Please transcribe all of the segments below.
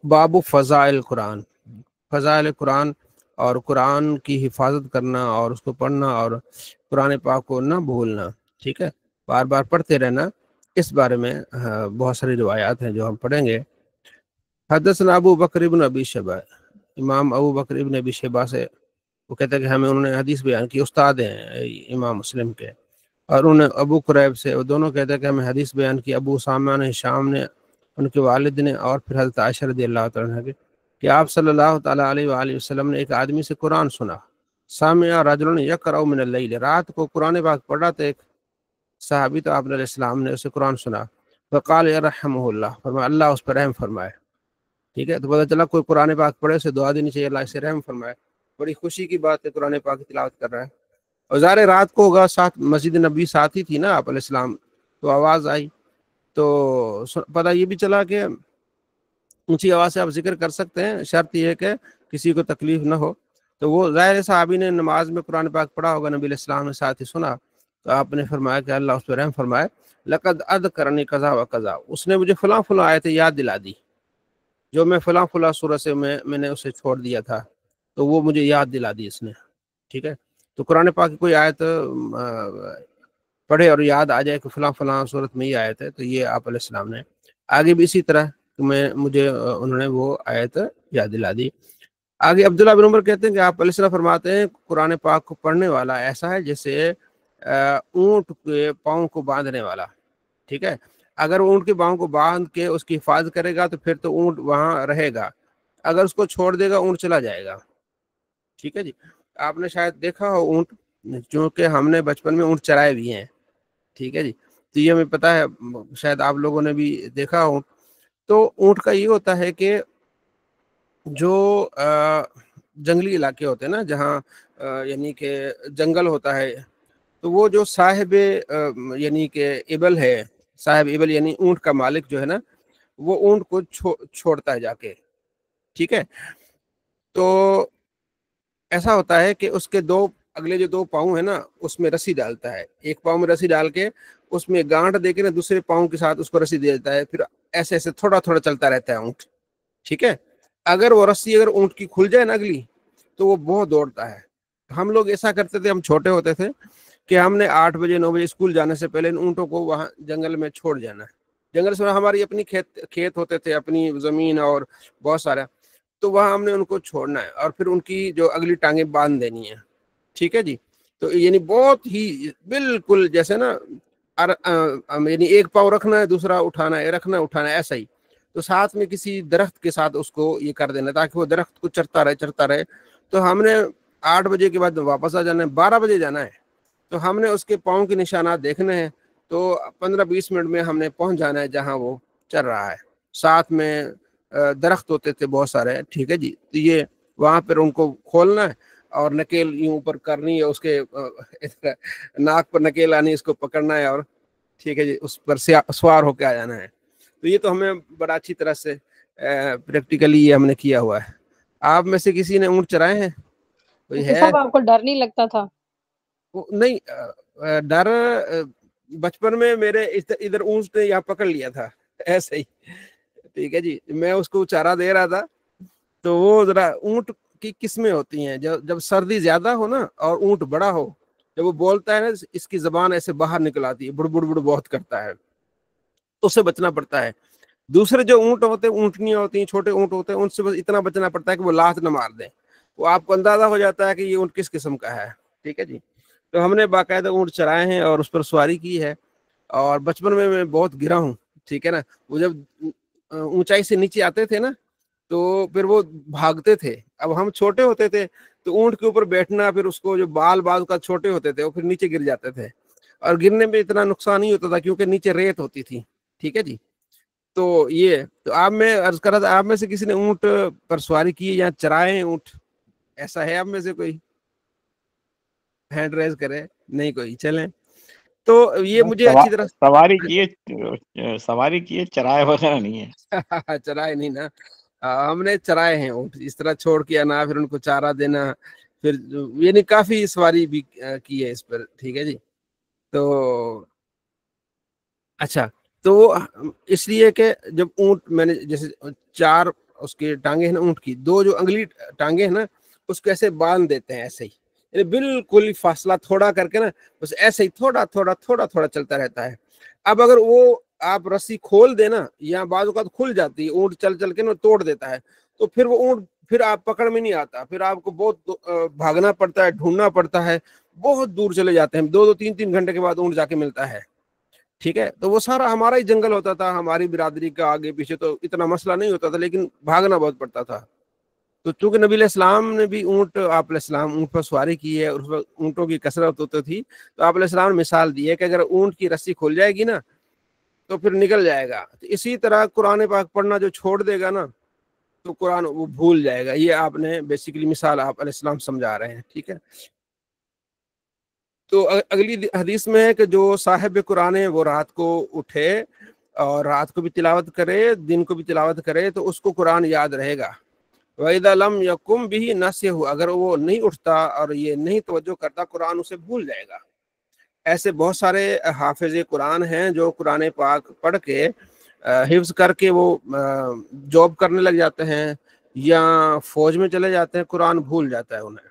باب فضائل قرآن، فضائل قرآن اور قرآن کی حفاظت کرنا اور اس کو پڑھنا اور قرآن پاک کو نہ بھولنا، ٹھیک ہے، بار بار پڑھتے رہنا، اس بارے میں بہت ساری روایات ہیں جو ہم پڑھیں گے۔ حدثنا ابو بکر ابن ابی شیبہ، امام ابو بکر ابن ابی شیبہ سے وہ کہتے ہیں کہ ہمیں انہوں نے حدیث بیان کی، استاد ہیں امام مسلم کے، اور انہوں نے ابو قریب سے، وہ دونوں کہتے ہیں کہ ہمیں حدیث بیان کی ابو اسامہ نے، ہشام نے، ان کے والد نے، اور پھر حضرت عائشہ رضی اللہ تعالیٰ عنہ کے، کہ آپ صلی اللہ تعالیٰ علیہ وآلہ وسلم نے ایک آدمی سے قرآن سنا، سامع رجل یقرأ من اللیل، رات کو قرآن پاک پڑھ رہا تھا ایک صحابی، تو آپ علیہ السلام نے اسے قرآن سنا، فقال یرحمہ اللہ، فرمایا اللہ اس پر رحم فرمائے، ٹھیک ہے، تو پتہ چلا کوئی قرآن پاک پڑھے اسے دعا دینی چاہیے اللہ اسے رحم فرمائے، بڑی خوشی کی بات ہے، قرآن پاک کی تلاوت کر رہا ہے، اور ظاہر رات کو ہوگا، ساتھ مسجد نبی ساتھ ہی تھی نا آپ علیہ السلام، تو آواز آئی، تو پتہ یہ بھی چلا کہ اونچی آواز سے آپ ذکر کر سکتے ہیں، شرط یہ ہے کہ کسی کو تکلیف نہ ہو، تو وہ ظاہر صحابی نے نماز میں قرآن پاک پڑھا ہوگا، نبی علیہ السلام نے ساتھ ہی سنا، تو آپ نے فرمایا کہ اللہ اس پہ رحم فرمائے، لقد اذکرنی قضا و قضا، اس نے مجھے فلاں فلاں آیتیں یاد دلا دی، جو میں فلاں فلاں سورہ سے میں نے اسے چھوڑ دیا تھا، تو وہ مجھے یاد دلا دی اس نے، ٹھیک ہے، تو قرآن پاک کی کوئی آیت پڑھے اور یاد آ جائے کہ فلاں فلاں صورت میں یہ آیت ہے، تو یہ آپ علیہ السلام نے آگے بھی اسی طرح مجھے انہوں نے وہ آیت یاد دلا دی۔ آگے عبداللہ بن عمر کہتے ہیں کہ آپ علیہ السلام فرماتے ہیں قرآن پاک کو پڑھنے والا ایسا ہے جیسے اونٹ کے پاؤں کو باندھنے والا، ٹھیک ہے، اگر وہ اونٹ کے پاؤں کو باندھ کے اس کی حفاظت کرے گا تو پھر تو اونٹ وہاں رہے گا، اگر اس کو چھوڑ دے گا اونٹ چلا جائے گا، ٹھیک ہے جی۔ آپ نے شاید دیکھا ہو اونٹ، چونکہ ہم نے بچپن میں اونٹ چرائے بھی ہیں، ٹھیک ہے جی، تو یہ ہمیں پتہ ہے، شاید آپ لوگوں نے بھی دیکھا ہو، تو اونٹ کا یہ ہوتا ہے کہ جو جنگلی علاقے ہوتے ہیں نا، جہاں یعنی کہ جنگل ہوتا ہے، تو وہ جو صاحب یعنی کہ ابل ہے، صاحب ابل یعنی اونٹ کا مالک جو ہے نا، وہ اونٹ کو چھوڑتا ہے جا کے، ٹھیک ہے، تو ایسا ہوتا ہے کہ اس کے اگلے جو دو پاؤں ہیں نا، اس میں رسی ڈالتا ہے، ایک پاؤں میں رسی ڈال کے اس میں گانٹ دے کے نا دوسرے پاؤں کے ساتھ اس کو رسی دے دیتا ہے، پھر ایسے ایسے تھوڑا تھوڑا چلتا رہتا ہے اونٹ، ٹھیک ہے، اگر وہ رسی اگر اونٹ کی کھل جائے نا اگلی، تو وہ بہت دوڑتا ہے۔ ہم لوگ ایسا کرتے تھے، ہم چھوٹے ہوتے تھے کہ ہم نے 8 بجے 9 بجے اسکول جانے سے پہلے ان اونٹوں کو وہاں جنگل میں چھوڑ جانا ہے، جنگل سے ہماری اپنی کھیت ہوتے تھے، اپنی زمین اور بہت سارا، تو وہاں ہم نے ان کو چھوڑنا ہے اور پھر ان کی جو اگلی ٹانگیں باندھ دینی ہے، ٹھیک ہے جی، تو یعنی بہت ہی بالکل جیسے نا یعنی ایک پاؤں رکھنا ہے دوسرا اٹھانا ہے، رکھنا اٹھانا ہے، ایسا ہی، تو ساتھ میں کسی درخت کے ساتھ اس کو یہ کر دینا تاکہ وہ درخت کو چرتا رہے، تو ہم نے 8 بجے کے بعد واپس آ جانا ہے، 12 بجے جانا ہے، تو ہم نے اس کے پاؤں کے نشانات دیکھنے ہیں، تو 15-20 منٹ میں ہم نے پہنچ جانا ہے جہاں وہ چل رہا ہے، ساتھ میں درخت ہوتے تھے بہت سارے، ٹھیک ہے جی، تو یہ وہاں پر ان کو کھولنا ہے اور نکیل یوں اوپر کرنی ہے، اس کے ناک پر نکیل آنی، اس کو پکڑنا ہے، اور ٹھیک ہے جی اس پر سوار ہو کے آ جانا ہے، تو یہ تو ہمیں بڑا اچھی طرح سے پریکٹیکلی یہ ہم نے کیا ہوا ہے۔ آپ میں سے کسی نے اونٹ چرائے ہیں؟ کوئی مفتی ہے؟ صاحب آپ کو ڈر نہیں لگتا تھا؟ نہیں، ڈر بچپن میں میرے ادھر اونٹ نے یہاں پکڑ لیا تھا ایسے ہی، ٹھیک ہے جی، میں اس کو چارہ دے رہا تھا، تو وہ ذرا اونٹ کی قسمیں ہوتی ہیں، جب سردی زیادہ ہو نا اور اونٹ بڑا ہو، جب وہ بولتا ہے نا اس کی زبان ایسے باہر نکل آتی ہے، بڑ بڑ بڑ بہت کرتا ہے، تو اس سے بچنا پڑتا ہے۔ دوسرے جو اونٹ ہوتے ہیں، اونٹنیاں ہوتی ہیں، چھوٹے اونٹ ہوتے ہیں، ان سے بس اتنا بچنا پڑتا ہے کہ وہ لات نہ مار دیں، وہ آپ کو اندازہ ہو جاتا ہے کہ یہ اونٹ کس قسم کا ہے، ٹھیک ہے جی، تو ہم نے باقاعدہ اونٹ چرائے ہیں اور اس پر سواری کی ہے، اور بچپن میں بہت گرا ہوں، ٹھیک ہے نا، وہ جب اونچائی سے نیچے آتے تھے نا تو پھر وہ بھاگتے تھے، اب ہم چھوٹے ہوتے تھے تو اونٹ کے اوپر بیٹھنا، پھر اس کو جو بال کا چھوٹے ہوتے تھے وہ پھر نیچے گر جاتے تھے، اور گرنے میں اتنا نقصان نہیں ہوتا تھا کیونکہ نیچے ریت ہوتی تھی، ٹھیک ہے جی، تو یہ تو آپ میں عرض کر رہا تھا، آپ میں سے کسی نے اونٹ پر سواری کی یا چرائے اونٹ؟ ایسا ہے آپ میں سے کوئی؟ ہینڈ ریز کرے؟ نہیں کوئی؟ چلیں، تو یہ مجھے اچھی طرح سواری کیے چرائے وغیرہ نہیں ہے۔ چرائے نہیں نا، ہم نے چرائے ہیں اونٹ، اس طرح چھوڑ کے آنا، پھر ان کو چارہ دینا، پھر یعنی کافی سواری بھی کی ہے اس پر، ٹھیک ہے جی، تو اچھا تو اس لیے کہ جب اونٹ میں نے جیسے 4 اس کی ٹانگیں ہیں نا اونٹ کی، 2 جو انگلی ٹانگیں ہیں نا اس کو ایسے باندھ دیتے ہیں، ایسے ہی یعنی بالکل فاصلہ تھوڑا کر کے نا بس ایسے ہی تھوڑا تھوڑا تھوڑا تھوڑا چلتا رہتا ہے۔ اب اگر وہ آپ رسی کھول دینا یا بعض اوقات کھل جاتی ہے، اونٹ چل چل کے نا توڑ دیتا ہے، تو پھر وہ اونٹ پھر آپ پکڑ میں نہیں آتا، پھر آپ کو بہت بھاگنا پڑتا ہے، ڈھونڈنا پڑتا ہے، بہت دور چلے جاتے ہیں، 2-3 گھنٹے کے بعد اونٹ جا کے ملتا ہے، ٹھیک ہے۔ تو وہ سارا ہمارا ہی جنگل ہوتا تھا، ہماری برادری کا آگے پیچھے، تو اتنا مسئلہ نہیں ہوتا تھا، لیکن بھاگنا بہت پڑتا تھا۔ تو چونکہ نبی علیہ السلام نے بھی آپ علیہ السلام اونٹ پر سواری کی ہے، اور اس وقت اونٹوں کی کثرت ہوتی تھی، تو آپ علیہ السلام نے مثال دی ہے کہ اگر اونٹ کی رسی کھل جائے گی نا تو پھر نکل جائے گا۔ تو اسی طرح قرآن پاک پڑھنا جو چھوڑ دے گا نا تو قرآن وہ بھول جائے گا۔ یہ آپ نے بیسیکلی مثال آپ علیہ السلام سمجھا رہے ہیں، ٹھیک ہے۔ تو اگلی حدیث میں ہے کہ جو صاحب قرآن ہے وہ رات کو اٹھے اور رات کو بھی تلاوت کرے، دن کو بھی تلاوت کرے، تو اس کو قرآن یاد رہے گا۔ وَإِذَا لَمْ يَقُمْ بِهِ نَسِيَهُ، اگر وہ نہیں اٹھتا اور یہ نہیں توجہ کرتا، قرآن اسے بھول جائے گا۔ ایسے بہت سارے حافظ قرآن ہیں جو قرآن پاک پڑھ کے حفظ کر کے وہ جاب کرنے لگ جاتے ہیں یا فوج میں چلے جاتے ہیں، قرآن بھول جاتا ہے انہیں۔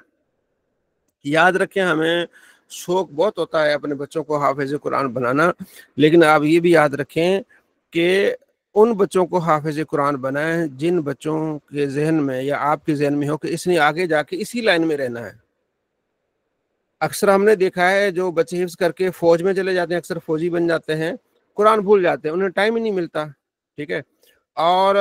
یاد رکھیں، ہمیں شوق بہت ہوتا ہے اپنے بچوں کو حافظ قرآن بنانا، لیکن آپ یہ بھی یاد رکھیں کہ ان بچوں کو حافظ قرآن بنائیں جن بچوں کے ذہن میں یا آپ کے ذہن میں ہو کہ اس نے آگے جا کے اسی لائن میں رہنا ہے۔ اکثر ہم نے دیکھا ہے جو بچے حفظ کر کے فوج میں چلے جاتے ہیں، اکثر فوجی بن جاتے ہیں، قرآن بھول جاتے ہیں، انہیں ٹائم ہی نہیں ملتا، ٹھیک ہے۔ اور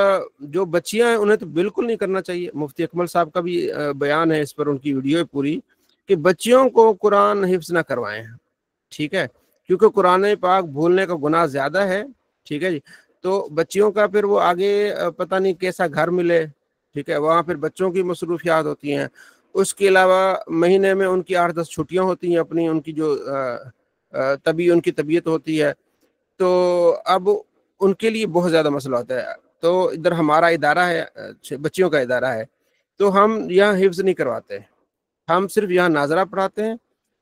جو بچیاں ہیں انہیں تو بالکل نہیں کرنا چاہیے۔ مفتی اکمل صاحب کا بھی بیان ہے اس پر، ان کی ویڈیو ہے پوری، کہ بچیوں کو قرآن حفظ نہ کروائیں، ٹھیک ہے، کیونکہ قرآن پاک بھولنے کا گناہ زیادہ ہے، ٹھیک ہے جی۔ تو بچیوں کا پھر وہ آگے پتہ نہیں کیسا گھر ملے، ٹھیک ہے، وہاں پھر بچوں کی مصروفیات ہوتی ہیں۔ اس کے علاوہ مہینے میں ان کی 8-10 چھٹیاں ہوتی ہیں اپنی، ان کی جو ان کی طبیعت ہوتی ہے، تو اب ان کے لیے بہت زیادہ مسئلہ ہوتا ہے۔ تو ادھر ہمارا ادارہ ہے، بچیوں کا ادارہ ہے، تو ہم یہاں حفظ نہیں کرواتے، ہم صرف یہاں ناظرہ پڑھاتے ہیں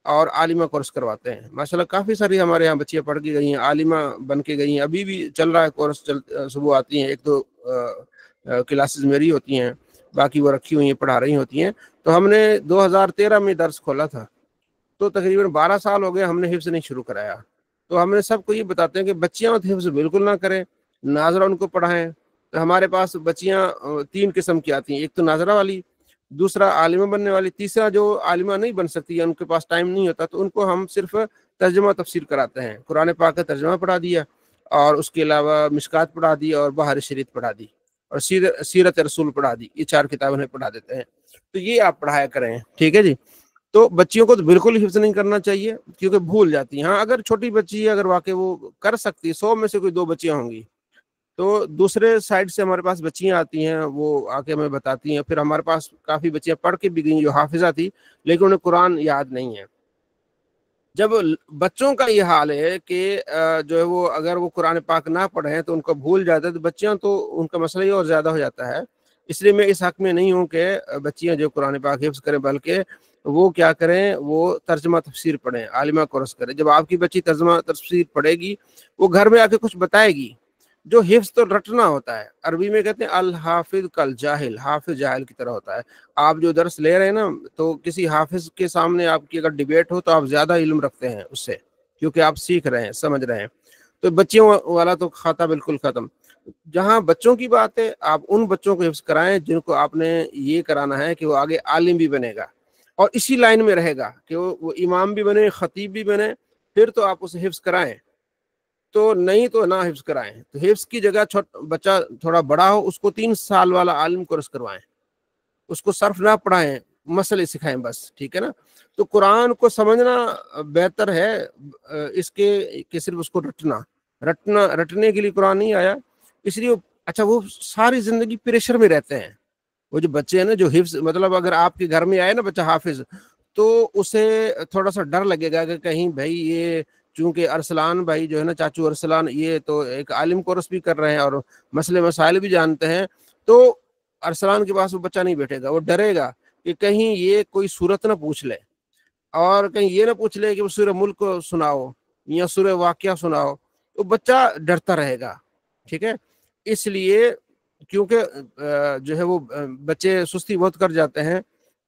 اور عالمہ کورس کرواتے ہیں۔ ماشاءاللہ کافی ساری ہمارے یہاں بچیاں پڑھ کے گئی ہیں، عالمہ بن کے گئی ہیں، ابھی بھی چل رہا ہے کورس، صبح آتی ہیں، 1-2 کلاسز میری ہوتی ہیں، باقی وہ رکھی ہوئی ہیں، پڑھا رہی ہوتی ہیں۔ تو ہم نے 2013 میں درس کھولا تھا، تو تقریباً 12 سال ہو گئے ہم نے حفظ نہیں شروع کرایا۔ تو ہم نے سب کو یہ بتاتے ہیں کہ بچیاں حفظ بالکل نہ کریں، ناظرہ ان کو پڑھائیں۔ تو ہمارے پاس بچیاں 3 قسم کی آتی ہیں، ایک تو ناظرہ والی، دوسرا عالمہ بننے والی، تیسرا جو عالمہ نہیں بن سکتی یا ان کے پاس ٹائم نہیں ہوتا، تو ان کو ہم صرف ترجمہ تفسیر کراتے ہیں، قرآن پاک کا ترجمہ پڑھا دیا، اور اس کے علاوہ مشکات پڑھا دی، اور بہار شریعت پڑھا دی، اور سیرت رسول پڑھا دی، یہ 4 کتابیں پڑھا دیتے ہیں۔ تو یہ آپ پڑھایا کریں، ٹھیک ہے جی۔ تو بچیوں کو تو بالکل حفظ نہیں کرنا چاہیے کیونکہ بھول جاتی ہیں۔ ہاں اگر چھوٹی بچی ہے، اگر واقعی وہ کر سکتی ہے، 100 میں سے کوئی 2 بچیاں ہوں گی، تو دوسرے سائڈ سے ہمارے پاس بچیاں آتی ہیں، وہ آ کے ہمیں بتاتی ہیں، پھر ہمارے پاس کافی بچیاں پڑھ کے بھی گئیں جو حافظہ تھی، لیکن انہیں قرآن یاد نہیں ہے۔ جب بچوں کا یہ حال ہے کہ جو ہے وہ اگر وہ قرآن پاک نہ پڑھیں تو ان کو بھول جاتا ہے، تو بچیاں تو ان کا مسئلہ ہی اور زیادہ ہو جاتا ہے۔ اس لیے میں اس حق میں نہیں ہوں کہ بچیاں جو قرآن پاک حفظ کریں، بلکہ وہ کیا کریں، وہ ترجمہ تفسیر پڑھیں، عالمہ کورس کریں۔ جب آپ کی بچی ترجمہ تفسیر پڑھے گی، وہ گھر میں آ کے کچھ بتائے گی۔ جو حفظ تو رٹنا ہوتا ہے، عربی میں کہتے ہیں الحافظ کل جاہل، حافظ جاہل کی طرح ہوتا ہے۔ آپ جو درس لے رہے ہیں نا، تو کسی حافظ کے سامنے آپ کی اگر ڈیبیٹ ہو تو آپ زیادہ علم رکھتے ہیں اس سے، کیونکہ آپ سیکھ رہے ہیں، سمجھ رہے ہیں۔ تو بچیوں والا تو کھاتا بالکل ختم۔ جہاں بچوں کی بات ہے، آپ ان بچوں کو حفظ کرائیں جن کو آپ نے یہ کرانا ہے کہ وہ آگے عالم بھی بنے گا اور اسی لائن میں رہے گا کہ وہ امام بھی بنے، خطیب بھی بنے، پھر تو آپ اسے حفظ کرائیں، تو نہیں تو نہ حفظ کرائیں۔ تو حفظ کی جگہ بچہ تھوڑا بڑا ہو، اس کو 3 سال والا عالم کورس کروائیں، اس کو صرف نہ پڑھائیں، مسئلے سکھائیں بس، ٹھیک ہے نا۔ تو قرآن کو سمجھنا بہتر ہے اس کے کہ صرف اس کو رٹنے کے لیے قرآن نہیں آیا، اس لیے اچھا وہ ساری زندگی پریشر میں رہتے ہیں۔ وہ جو بچے ہیں نا جو حفظ، مطلب اگر آپ کے گھر میں آئے نا بچہ حافظ، تو اسے تھوڑا سا ڈر لگے گا کہ کہیں بھائی یہ، چونکہ ارسلان بھائی جو ہے نا، چاچو ارسلان، یہ تو ایک عالم کورس بھی کر رہے ہیں اور مسئلے مسائل بھی جانتے ہیں، تو ارسلان کے پاس وہ بچہ نہیں بیٹھے گا، وہ ڈرے گا کہ کہیں یہ کوئی صورت نہ پوچھ لے، اور کہیں یہ نہ پوچھ لے کہ وہ سورہ ملک سناؤ یا سورہ واقعہ سناؤ۔ تو بچہ ڈرتا رہے گا. ٹھیک ہے, اس لیے کیونکہ جو ہے وہ بچے سستی بہت کر جاتے ہیں,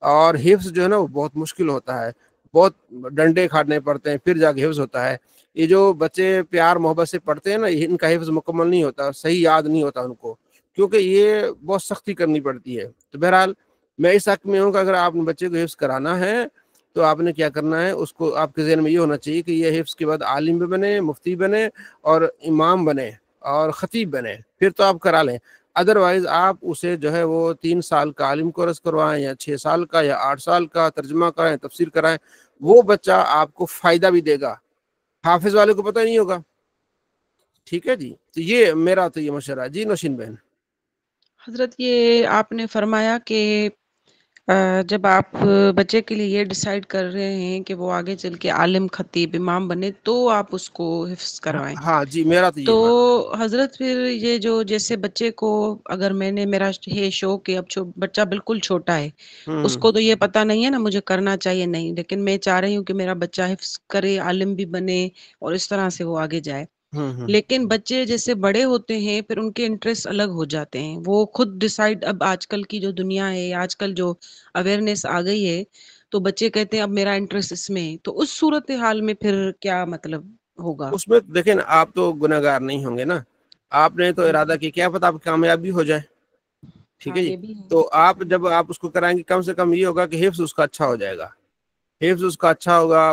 اور حفظ جو ہے نا وہ بہت مشکل ہوتا ہے, بہت ڈنڈے کھاٹنے پڑتے ہیں پھر جا کے حفظ ہوتا ہے. یہ جو بچے پیار محبت سے پڑھتے ہیں نا, ان کا حفظ مکمل نہیں ہوتا, صحیح یاد نہیں ہوتا ان کو, کیونکہ یہ بہت سختی کرنی پڑتی ہے. تو بہرحال میں اس حق میں ہوں کہ اگر آپ نے بچے کو حفظ کرانا ہے تو آپ نے کیا کرنا ہے, اس کو آپ کے ذہن میں یہ ہونا چاہیے کہ یہ حفظ کے بعد عالم بھی بنے, مفتی بنے, اور امام بنے, اور خطیب بنے, پھر تو آپ کرا لیں. ادروائز آپ اسے جو ہے وہ 3 سال کا عالم کورس کروائیں, یا 6 سال کا, یا 8 سال کا, ترجمہ کرائیں, تفسیر کرائیں, وہ بچہ آپ کو فائدہ بھی دے گا, حافظ والے کو پتہ نہیں ہوگا. ٹھیک ہے جی, تو یہ میرا تو یہ مشورہ ہے. جی نوشین بہن. حضرت یہ آپ نے فرمایا کہ جب آپ بچے کے لیے یہ ڈیسائیڈ کر رہے ہیں کہ وہ آگے چل کے عالم, خطیب, امام بنے, تو آپ اس کو حفظ کروائیں. ہاں جی, میرا تو یہ تو ماننا حضرت پھر یہ جو جیسے بچے کو, اگر میرا یہ شوق ہے, اب بچہ بالکل چھوٹا ہے, ہے. اس کو تو یہ پتہ نہیں ہے نا مجھے کرنا چاہیے نہیں, لیکن میں چاہ رہی ہوں کہ میرا بچہ حفظ کرے, عالم بھی بنے, اور اس طرح سے وہ آگے جائے. لیکن بچے جیسے بڑے ہوتے ہیں پھر ان کے انٹرسٹ الگ ہو جاتے ہیں, وہ خود ڈیسائیڈ, اب آج کل کی جو دنیا ہے, آج کل جو اویئرنیس آ گئی ہے, تو بچے کہتے ہیں اب میرا انٹرسٹ اس میں ہے. تو اس صورتحال میں پھر کیا مطلب ہوگا؟ اس میں دیکھیں نا, آپ تو گناہگار نہیں ہوں گے نا, آپ نے تو ارادہ کی, کیا پتہ آپ کامیابی ہو جائے. ٹھیک ہاں ہے جی, یہ بھی ہے. تو آپ جب آپ اس کو کرائیں گے, کم سے کم یہ ہوگا کہ حفظ اس کا اچھا ہو جائے گا, حفظ اس کا اچھا ہوگا,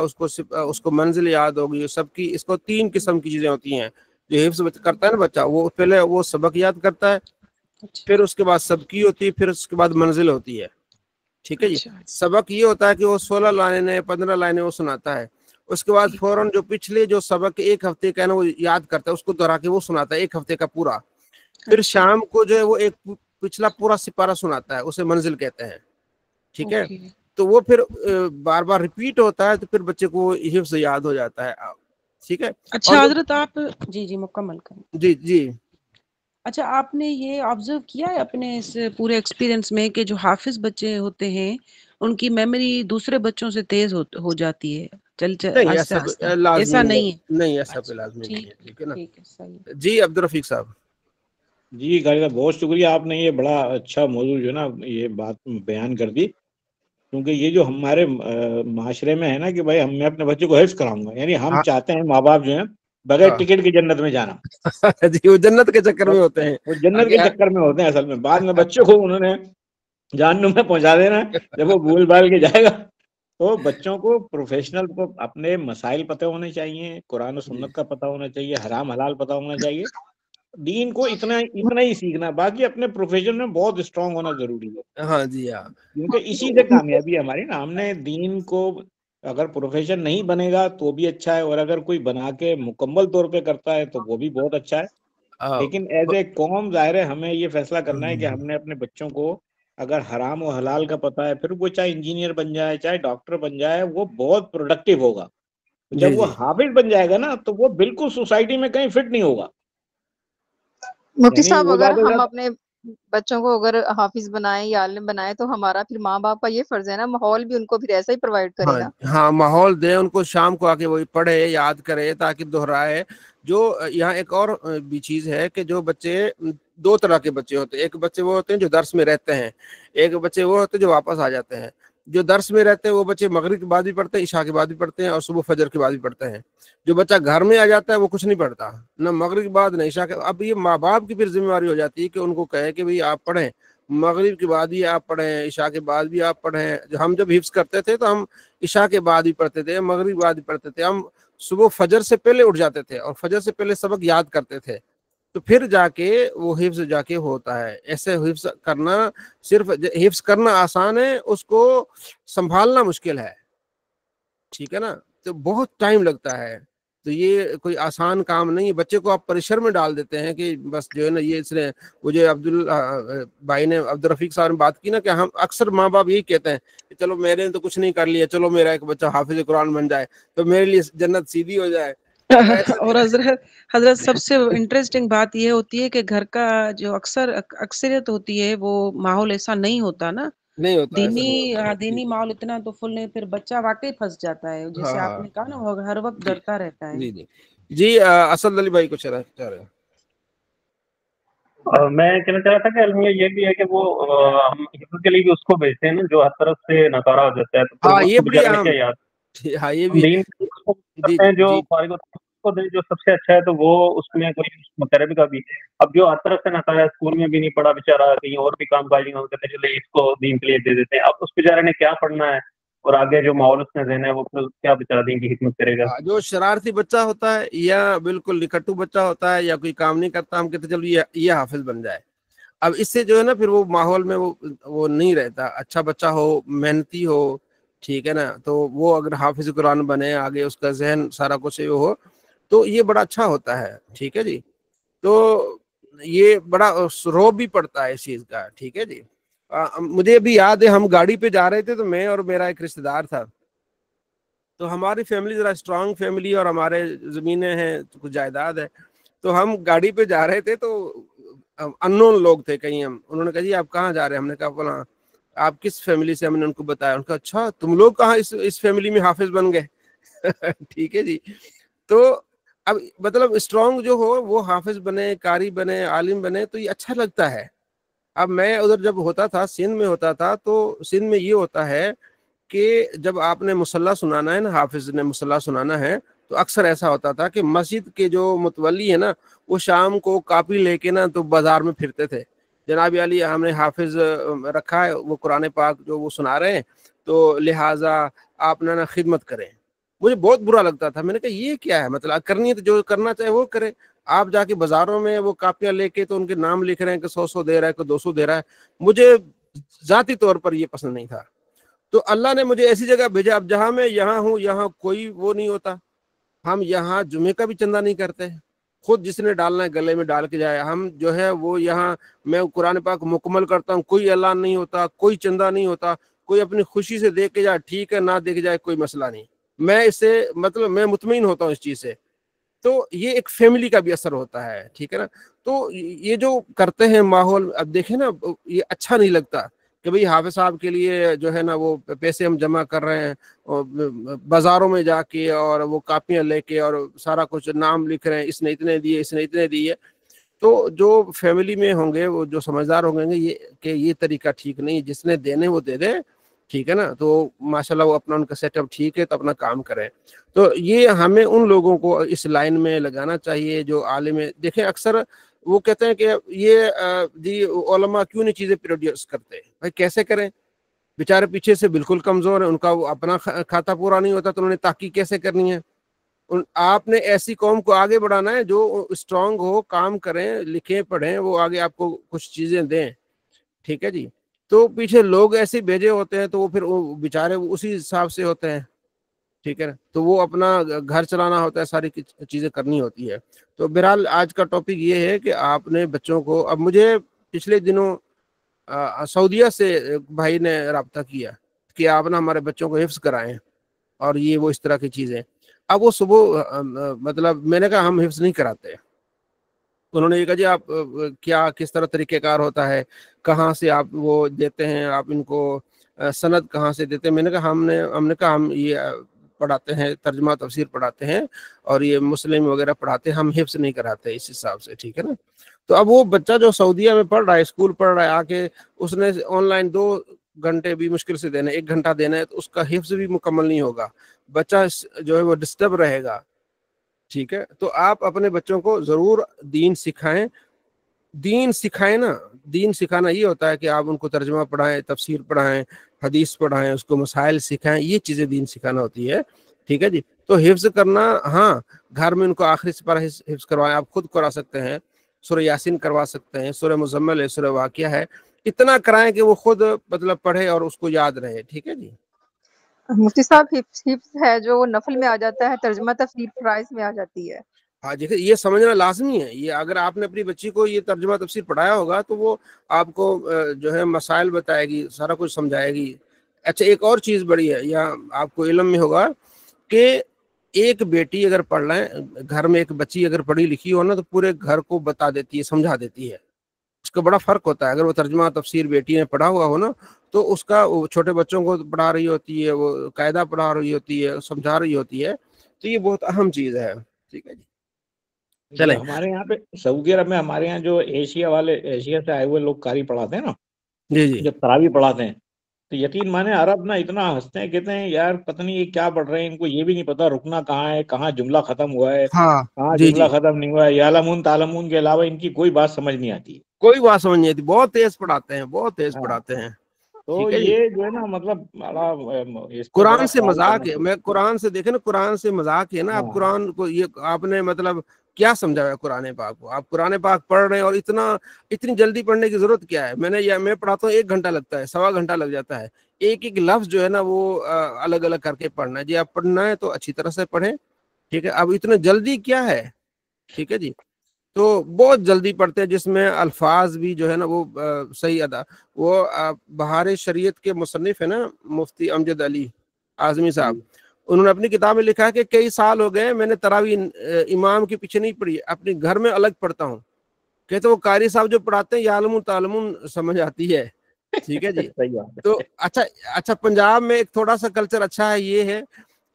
اس کو منزل یاد ہوگی سب کی. اس کو 3 قسم کی چیزیں ہوتی ہیں جو حفظ کرتا ہے نا بچہ, وہ پہلے وہ سبق یاد کرتا ہے, اچھا پھر اس کے بعد سب کی ہوتی ہے, پھر اس کے بعد منزل ہوتی ہے. ٹھیک ہے جی, اچھا سبق یہ ہوتا ہے کہ وہ 16 لائنیں 15 لائنیں وہ سناتا ہے, اس کے بعد فوراً جو پچھلے جو سبق 1 ہفتے کا ہے نا وہ یاد کرتا ہے, اس کو دہرا کے وہ سناتا ہے 1 ہفتے کا پورا. پھر اچھا شام کو جو ہے وہ ایک پچھلا پورا سپارہ سناتا ہے, اسے منزل کہتے ہیں. ٹھیک ہے, اوکے. تو وہ پھر بار بار ریپیٹ ہوتا ہے, تو پھر بچے کو حفظ یاد ہو جاتا ہے. ٹھیک ہے, اور اچھا جو حضرت آپ جی مکمل کریں. جی جی اچھا, آپ نے یہ آبزرو کیا ہے اپنے اس پورے ایکسپیرینس میں کہ جو حافظ بچے ہوتے ہیں ان کی میموری دوسرے بچوں سے تیز ہو جاتی ہے, نہیں, آہستہ ایسا آہستہ, لازمی ایسا نہیں ہے؟ نہیں, ایسا کوئی اچھا لازمی نہیں ہے. ٹھیک ہے نا. ٹھیک ہے, صحیح. جی عبدالرفیق صاحب. جی غالب صاحب بہت شکریہ, آپ نے یہ بڑا اچھا موضوع جو ہے نا یہ بات بیان کر دی. کیونکہ یہ جو ہمارے معاشرے میں ہے نا کہ بھائی میں اپنے بچے کو حفظ کراؤں گا, یعنی ہم ہاں چاہتے ہیں ماں باپ جو ہیں بغیر ہاں ٹکٹ کی جنت میں جانا. جی, وہ جنت کے چکر میں ہوتے ہیں. وہ جنت کے چکر میں ہوتے ہیں, اصل میں بعد میں بچے کو انہوں نے جہنم میں پہنچا دینا ہے جب وہ بھول بھال کے جائے گا. تو بچوں کو پروفیشنل کو اپنے مسائل پتہ ہونے چاہیے, قرآن و جی سنت کا پتہ ہونا چاہیے, حرام حلال پتہ ہونا چاہیے, دین کو اتنا ہی سیکھنا, باقی اپنے پروفیشن میں بہت اسٹرانگ ہونا ضروری ہے. ہاں جی ہاں. کیونکہ اسی سے کامیابی ہے ہماری نا, ہم نے دین کو اگر پروفیشن نہیں بنے گا تو بھی اچھا ہے, اور اگر کوئی بنا کے مکمل طور پہ کرتا ہے تو وہ بھی بہت اچھا ہے. لیکن ایز اے قوم ظاہر ہے ہمیں یہ فیصلہ کرنا ہے کہ ہم نے اپنے بچوں کو اگر حرام و حلال کا پتہ ہے, پھر وہ چاہے انجینئر بن جائے چاہے ڈاکٹر بن جائے, وہ بہت پروڈکٹیو ہوگا. جی جب وہ جی حافظ بن جائے گا نا تو وہ بالکل سوسائٹی میں کہیں فٹ نہیں ہوگا. مفتی یعنی صاحب وہ اگر زیادہ سے ہم زیادہ اپنے بچوں کو اگر حافظ بنائیں یا عالم بنائیں تو ہمارا پھر ماں باپ کا یہ فرض ہے نا, ماحول بھی ان کو پھر ایسا ہی پرووائڈ کرے ہاں نا. ہاں, ماحول دے ان کو, شام کو آ کے وہی پڑھے, یاد کرے, تاکہ دہرائے. جو یہاں ایک اور بھی چیز ہے کہ جو بچے 2 طرح کے بچے ہوتے ہیں. ایک بچے وہ ہوتے ہیں جو درس میں رہتے ہیں, ایک بچے وہ ہوتے ہیں جو واپس آ جاتے ہیں. جو درس میں رہتے ہیں وہ بچے مغرب کے بعد بھی پڑھتے ہیں, عشاء کے بعد بھی پڑھتے ہیں, اور صبح فجر کے بعد بھی پڑھتے ہیں. جو بچہ گھر میں آ جاتا ہے وہ کچھ نہیں پڑھتا, نہ مغرب کے بعد نہ عشاء کے. اب یہ ماں باپ کی پھر ذمہ داری ہو جاتی ہے کہ ان کو کہے کہ بھئی آپ پڑھیں, مغرب کے بعد بھی آپ پڑھیں, عشاء کے بعد بھی آپ پڑھیں. ہم جب حفظ کرتے تھے تو ہم عشاء کے بعد بھی پڑھتے تھے, مغرب کے بعد بھی پڑھتے تھے. ہم صبح فجر سے پہلے اٹھ جاتے تھے اور فجر سے پہلے سبق یاد کرتے تھے, تو پھر جا کے وہ حفظ جا کے ہوتا ہے. ایسے حفظ کرنا, صرف حفظ کرنا آسان ہے, اس کو سنبھالنا مشکل ہے. ٹھیک ہے نا, تو بہت ٹائم لگتا ہے. تو یہ کوئی آسان کام نہیں ہے. بچے کو آپ پریشر میں ڈال دیتے ہیں کہ بس جو ہے نا یہ اس نے, وہ جو بھائی نے, عبدالرفیق صاحب نے بات کی نا, کہ ہم اکثر ماں باپ یہی کہتے ہیں کہ چلو میرے نے تو کچھ نہیں کر لیا, چلو میرا ایک بچہ حافظ قرآن بن جائے تو میرے لیے جنت سیدھی ہو جائے. تو اور ایسا حضرت سب سے انٹرسٹنگ بات یہ ہوتی ہے کہ گھر کا جو اکثریت ہوتی ہے وہ ماحول ایسا نہیں ہوتا نا, نہیں ہوتا, ایسا نہیں ہوتا. جی دینی ماحول اتنا تو فل نہیں, پھر بچہ واقعی پھنس جاتا ہے. ہاں جیسے آپ ہاں نے کہا نا وہ ہر وقت جی ڈرتا رہتا ہے. جی جی. جی اسد علی بھائی کچھ چاہ رہے ہیں. میں کہنا چاہ رہا تھا کہ الحمدللہ یہ بھی ہے کہ وہ ہم حفظ کے لیے بھی اس کو بھیجتے ہیں نا جو ہر طرف سے ناکارہ ہو جاتا ہے، تو پھر ہاں اس یہ کو بڑی بیچارے نے اہم. کیا یاد. ہاں یہ ہم بھی. دین اس کو جی کرتے ہیں جو جی فارغ کو دے جو سب سے اچھا ہے، تو وہ اس میں کوئی مطلب کا بھی. اب جو ہر طرف سے ناکارہ ہے، اسکول میں بھی نہیں پڑھا بیچارہ، کہیں اور بھی کام کاج نہیں ہوتے، چلے اس کو دین کے لیے دے دیتے ہیں. اب اس بیچارے نے کیا پڑھنا ہے اور آگے جو ماحول اس نے دینا ہے وہ پھر کیا بیچارہ دین کی خدمت کرے گا. جو شرارتی بچہ ہوتا ہے یا بالکل نکٹو بچہ ہوتا ہے یا کوئی کام نہیں کرتا، ہم کہتے چلو یہ حافظ بن جائے. اب اس سے جو ہے نا پھر وہ ماحول میں وہ نہیں رہتا. اچھا بچہ ہو، محنتی ہو، ٹھیک ہے نا، تو وہ اگر حافظ قرآن بنے، آگے اس کا ذہن سارا کچھ ہو تو یہ بڑا اچھا ہوتا ہے. ٹھیک ہے جی. تو یہ بڑا روب بھی پڑتا ہے اس چیز کا. ٹھیک ہے جی. مجھے ابھی یاد ہے ہم گاڑی پہ جا رہے تھے تو میں اور میرا ایک رشتے دار تھا، تو ہماری فیملی ذرا اسٹرانگ فیملی اور ہمارے زمینیں ہیں، کچھ جائیداد ہے، تو ہم گاڑی پہ جا رہے تھے تو ان نون لوگ تھے کہیں. انہوں نے کہا جی آپ کہاں جا رہے ہیں؟ ہم نے کہا فلاں. آپ کس فیملی سے؟ ہم نے ان کو بتایا. ان کا اچھا تم لوگ کہاں اس فیملی میں حافظ بن گئے. ٹھیک ہے جی. تو اب مطلب اسٹرانگ جو ہو وہ حافظ بنے، قاری بنے، عالم بنے، تو یہ اچھا لگتا ہے. اب میں ادھر جب ہوتا تھا، سندھ میں ہوتا تھا، تو سندھ میں یہ ہوتا ہے کہ جب آپ نے مصلی سنانا ہے نا، حافظ نے مصلی سنانا ہے، تو اکثر ایسا ہوتا تھا کہ مسجد کے جو متولی ہے نا، وہ شام کو کاپی لے کے نا تو بازار میں پھرتے تھے، جناب علی ہم نے حافظ رکھا ہے، وہ قرآن پاک جو وہ سنا رہے ہیں، تو لہٰذا آپ نے نا خدمت کریں. مجھے بہت برا لگتا تھا. میں نے کہا یہ کیا ہے؟ مطلب کرنی ہے تو جو کرنا چاہے وہ کرے. آپ جا کے بازاروں میں وہ کاپیاں لے کے تو ان کے نام لکھ رہے ہیں کہ 100 دے رہا ہے، کوئی 200 دے رہا ہے. مجھے ذاتی طور پر یہ پسند نہیں تھا. تو اللہ نے مجھے ایسی جگہ بھیجا، اب جہاں میں یہاں ہوں، یہاں کوئی وہ نہیں ہوتا. ہم یہاں جمعے کا بھی چندہ نہیں کرتے، خود جس نے ڈالنا ہے گلے میں ڈال کے جائے. ہم جو ہے وہ یہاں میں قرآن پاک مکمل کرتا ہوں، کوئی اعلان نہیں ہوتا، کوئی چندہ نہیں ہوتا. کوئی اپنی خوشی سے دیکھ کے جائے ٹھیک ہے، نہ دیکھ جائے کوئی مسئلہ نہیں. میں اس سے مطلب میں مطمئن ہوتا ہوں اس چیز سے. تو یہ ایک فیملی کا بھی اثر ہوتا ہے. ٹھیک ہے نا. تو یہ جو کرتے ہیں ماحول، اب دیکھیں نا، یہ اچھا نہیں لگتا کہ بھئی حافظ صاحب کے لیے جو ہے نا وہ پیسے ہم جمع کر رہے ہیں، اور بازاروں میں جا کے اور وہ کاپیاں لے کے اور سارا کچھ نام لکھ رہے ہیں، اس نے اتنے دیے، اس نے اتنے دیے. تو جو فیملی میں ہوں گے، وہ جو سمجھدار ہوں گے یہ کہ یہ طریقہ ٹھیک نہیں، جس نے دینے وہ دے دے. ٹھیک ہے نا. تو ماشاءاللہ وہ اپنا ان کا سیٹ اپ ٹھیک ہے تو اپنا کام کریں. تو یہ ہمیں ان لوگوں کو اس لائن میں لگانا چاہیے جو عالم. دیکھیں اکثر وہ کہتے ہیں کہ یہ جی علماء کیوں نہیں چیزیں پروڈیوس کرتے؟ بھائی کیسے کریں؟ بیچارے پیچھے سے بالکل کمزور ہیں، ان کا اپنا کھاتا پورا نہیں ہوتا، تو انہوں نے تحقیق کیسے کرنی ہے؟ آپ نے ایسی قوم کو آگے بڑھانا ہے جو اسٹرانگ ہو، کام کریں، لکھیں، پڑھیں، وہ آگے آپ کو کچھ چیزیں دیں. ٹھیک ہے جی. تو پیچھے لوگ ایسے بھیجے ہوتے ہیں تو وہ پھر بیچارے اسی حساب سے ہوتے ہیں. ٹھیک ہے نا. تو وہ اپنا گھر چلانا ہوتا ہے، ساری چیزیں کرنی ہوتی ہے. تو بہرحال آج کا ٹاپک یہ ہے کہ آپ نے بچوں کو، اب مجھے پچھلے دنوں سعودیہ سے بھائی نے رابطہ کیا کہ آپ نا ہمارے بچوں کو حفظ کرائیں اور یہ وہ اس طرح کی چیزیں. اب وہ صبح مطلب میں نے کہا ہم حفظ نہیں کراتے. انہوں نے یہ کہا جی آپ کیا کس طرح طریقہ کار ہوتا ہے، کہاں سے آپ وہ دیتے ہیں، آپ ان کو سند کہاں سے دیتے ہیں؟ میں نے کہا ہم نے کہا ہم یہ پڑھاتے ہیں، ترجمہ تفسیر پڑھاتے ہیں اور یہ مسلم وغیرہ پڑھاتے ہیں، ہم حفظ نہیں کراتے اس حساب سے. ٹھیک ہے نا. تو اب وہ بچہ جو سعودیہ میں پڑھ رہا ہے، اسکول پڑھ رہا ہے، آ کے اس نے آن لائن 2 گھنٹے بھی مشکل سے دینا ہے، 1 گھنٹہ دینا ہے، تو اس کا حفظ بھی مکمل نہیں ہوگا، بچہ جو ہے وہ ڈسٹرب رہے گا. ٹھیک ہے. تو آپ اپنے بچوں کو ضرور دین سکھائیں. دین سکھائیں نا. دین سکھانا یہ ہوتا ہے کہ آپ ان کو ترجمہ پڑھائیں، تفسیر پڑھائیں، حدیث پڑھائیں، اس کو مسائل سکھائیں. یہ چیزیں دین سکھانا ہوتی ہے. ٹھیک ہے جی. تو حفظ کرنا، ہاں گھر میں ان کو آخری سپارہ حفظ کروائیں. آپ خود کرا سکتے ہیں، سورہ یاسین کروا سکتے ہیں، سورہ مزمل ہے، سورہ واقعہ ہے. اتنا کرائیں کہ وہ خود مطلب پڑھے اور اس کو یاد رہے. ٹھیک ہے جی. مفتی صاحب حفظ ہے جو نفل میں آ جاتا ہے، ترجمہ تفسیر فرائض میں آ جاتی ہے. ہاں دیکھیں یہ سمجھنا لازمی ہے. یہ اگر آپ نے اپنی بچی کو یہ ترجمہ تفسیر پڑھایا ہوگا تو وہ آپ کو جو ہے مسائل بتائے گی، سارا کچھ سمجھائے گی. اچھا ایک اور چیز بڑی ہے، یا آپ کو علم میں ہوگا کہ ایک بیٹی اگر پڑھ لیں، گھر میں ایک بچی اگر پڑھی لکھی ہو نا، تو پورے گھر کو بتا دیتی ہے، سمجھا دیتی ہے. اس کا بڑا فرق ہوتا ہے. اگر وہ ترجمہ تفسیر بیٹی نے پڑھا ہوا ہو نا، تو اس کا چھوٹے بچوں کو پڑھا رہی ہوتی ہے، وہ قاعدہ پڑھا رہی ہوتی ہے، سمجھا رہی ہوتی ہے. تو یہ بہت اہم چیز ہے. ٹھیک ہے جی. چلیں ہمارے یہاں پہ سعودی عرب میں ہمارے یہاں جو ایشیا سے آئے ہوئے لوگ قاری پڑھاتے ہیں نا، جی جی جب تراویح پڑھاتے ہیں تو یقین مانے عرب نا اتنا ہنستے ہیں، کہتے ہیں یار پتہ نہیں یہ کیا پڑھ رہے ہیں، ان کو یہ بھی نہیں پتا رکنا کہاں ہے، کہاں جملہ ختم ہوا ہے، ہاں کہاں جی جملہ جی ختم نہیں ہوا ہے، یعلمون تعلمون کے علاوہ ان کی کوئی بات سمجھ نہیں آتی کوئی بات سمجھ نہیں آتی، بہت تیز پڑھاتے ہیں، بہت تیز ہاں، پڑھاتے ہیں. تو ٹھیک ہے جی. یہ جو ہے نا مطلب بڑا اس پہ قرآن بڑا سے سوال کرنا مذاق ہے، چاہیے. میں قرآن سے دیکھیں نا، قرآن سے مذاق ہے نا. آپ ہاں قرآن کو یہ آپ نے مطلب کیا سمجھایا قرآن پاک کو؟ آپ قرآن پاک پڑھ رہے ہیں اور اتنی جلدی پڑھنے کی ضرورت کیا ہے؟ میں پڑھاتا ہوں 1 گھنٹہ لگتا ہے، 1.25 گھنٹہ لگ جاتا ہے. ایک ایک لفظ جو ہے نا وہ الگ الگ کر کے پڑھنا ہے. جی آپ پڑھنا ہے تو اچھی طرح سے پڑھیں. ٹھیک ہے، اب اتنا جلدی کیا ہے؟ ٹھیک ہے جی. تو بہت جلدی پڑھتے ہیں، جس میں الفاظ بھی جو ہے نا وہ صحیح ادا. وہ بہار شریعت کے مصنف ہے نا مفتی امجد علی اعظمی صاحب، انہوں نے اپنی کتاب میں لکھا ہے کہ کئی سال ہو گئے میں نے تراویح امام کے پیچھے نہیں پڑھی، اپنے گھر میں الگ پڑھتا ہوں. کہتے وہ قاری صاحب جو پڑھاتے ہیں یعلمون تعلمون سمجھ آتی ہے. ٹھیک ہے جی. صحیح بات تو اچھا پنجاب میں ایک تھوڑا سا کلچر اچھا ہے، یہ ہے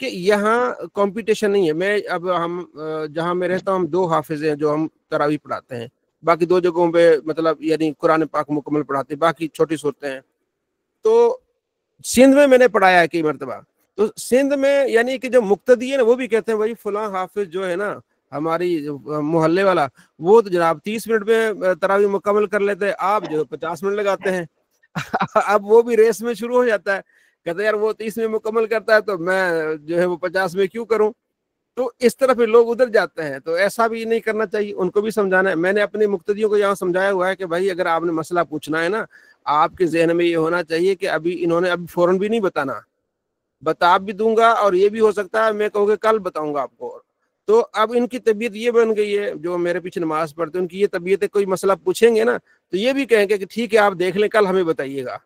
کہ یہاں کمپٹیشن نہیں ہے. ہم جہاں میں رہتا ہوں، ہم 2 حافظ ہیں جو ہم تراویح پڑھاتے ہیں. باقی 2 جگہوں پہ مطلب یعنی قرآن پاک مکمل پڑھاتے ہیں، باقی چھوٹی صورتیں ہیں. تو سندھ میں نے پڑھایا ہے کئی مرتبہ. تو سندھ میں یعنی کہ جو مقتدی ہے نا وہ بھی کہتے ہیں بھائی فلاں حافظ جو ہے نا ہماری محلے والا، وہ تو جناب 30 منٹ میں تراویح مکمل کر لیتے ہیں، آپ جو 50 منٹ لگاتے ہیں. اب وہ بھی ریس میں شروع ہو جاتا ہے، کہتے ہیں یار وہ 30 میں مکمل کرتا ہے تو میں جو ہے وہ 50 میں کیوں کروں. تو اس طرح پھر لوگ ادھر جاتے ہیں. تو ایسا بھی نہیں کرنا چاہیے، ان کو بھی سمجھانا ہے. میں نے اپنے مقتدیوں کو یہاں سمجھایا ہوا ہے کہ بھائی اگر آپ نے مسئلہ پوچھنا ہے نا، آپ کے ذہن میں یہ ہونا چاہیے کہ انہوں نے فوراً بھی نہیں بتانا، بتا بھی دوں گا اور یہ بھی ہو سکتا ہے میں کہوں کہ کل بتاؤں گا آپ کو. تو اب ان کی طبیعت یہ بن گئی ہے، جو میرے پیچھے نماز پڑھتے ہیں ان کی یہ طبیعت ہے، کوئی مسئلہ پوچھیں گے نا تو یہ بھی کہیں گے کہ ٹھیک ہے آپ دیکھ لیں، کل ہمیں بتائیے گا.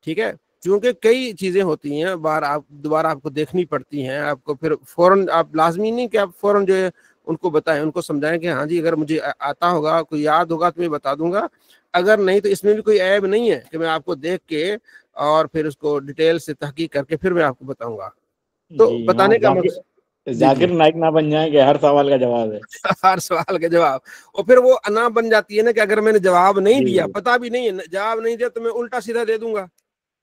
ٹھیک ہے، کیونکہ کئی چیزیں ہوتی ہیں دوبارہ آپ کو دیکھنی پڑتی ہیں. آپ کو پھر فوراً آپ لازمی نہیں کہ آپ فوراً جو ہے ان کو بتائیں، ان کو سمجھائیں کہ ہاں جی اگر مجھے آتا ہوگا، کوئی یاد ہوگا تو میں بتا دوں گا، اگر نہیں تو اس میں بھی کوئی عیب نہیں ہے کہ میں آپ کو دیکھ کے اور پھر اس کو ڈیٹیل سے تحقیق کر کے پھر میں آپ کو بتاؤں گا. تو جی. وہاں بتانے کا مقصد جی جی ذاکر نائک نہ بن جائیں کہ ہر سوال کا جواب ہے. ہر سوال کا جواب. اور پھر وہ انا بن جاتی ہے نا کہ اگر میں نے جواب نہیں جی دیا، جی. پتا بھی نہیں ہے، جواب نہیں دیا تو میں الٹا سیدھا دے دوں گا.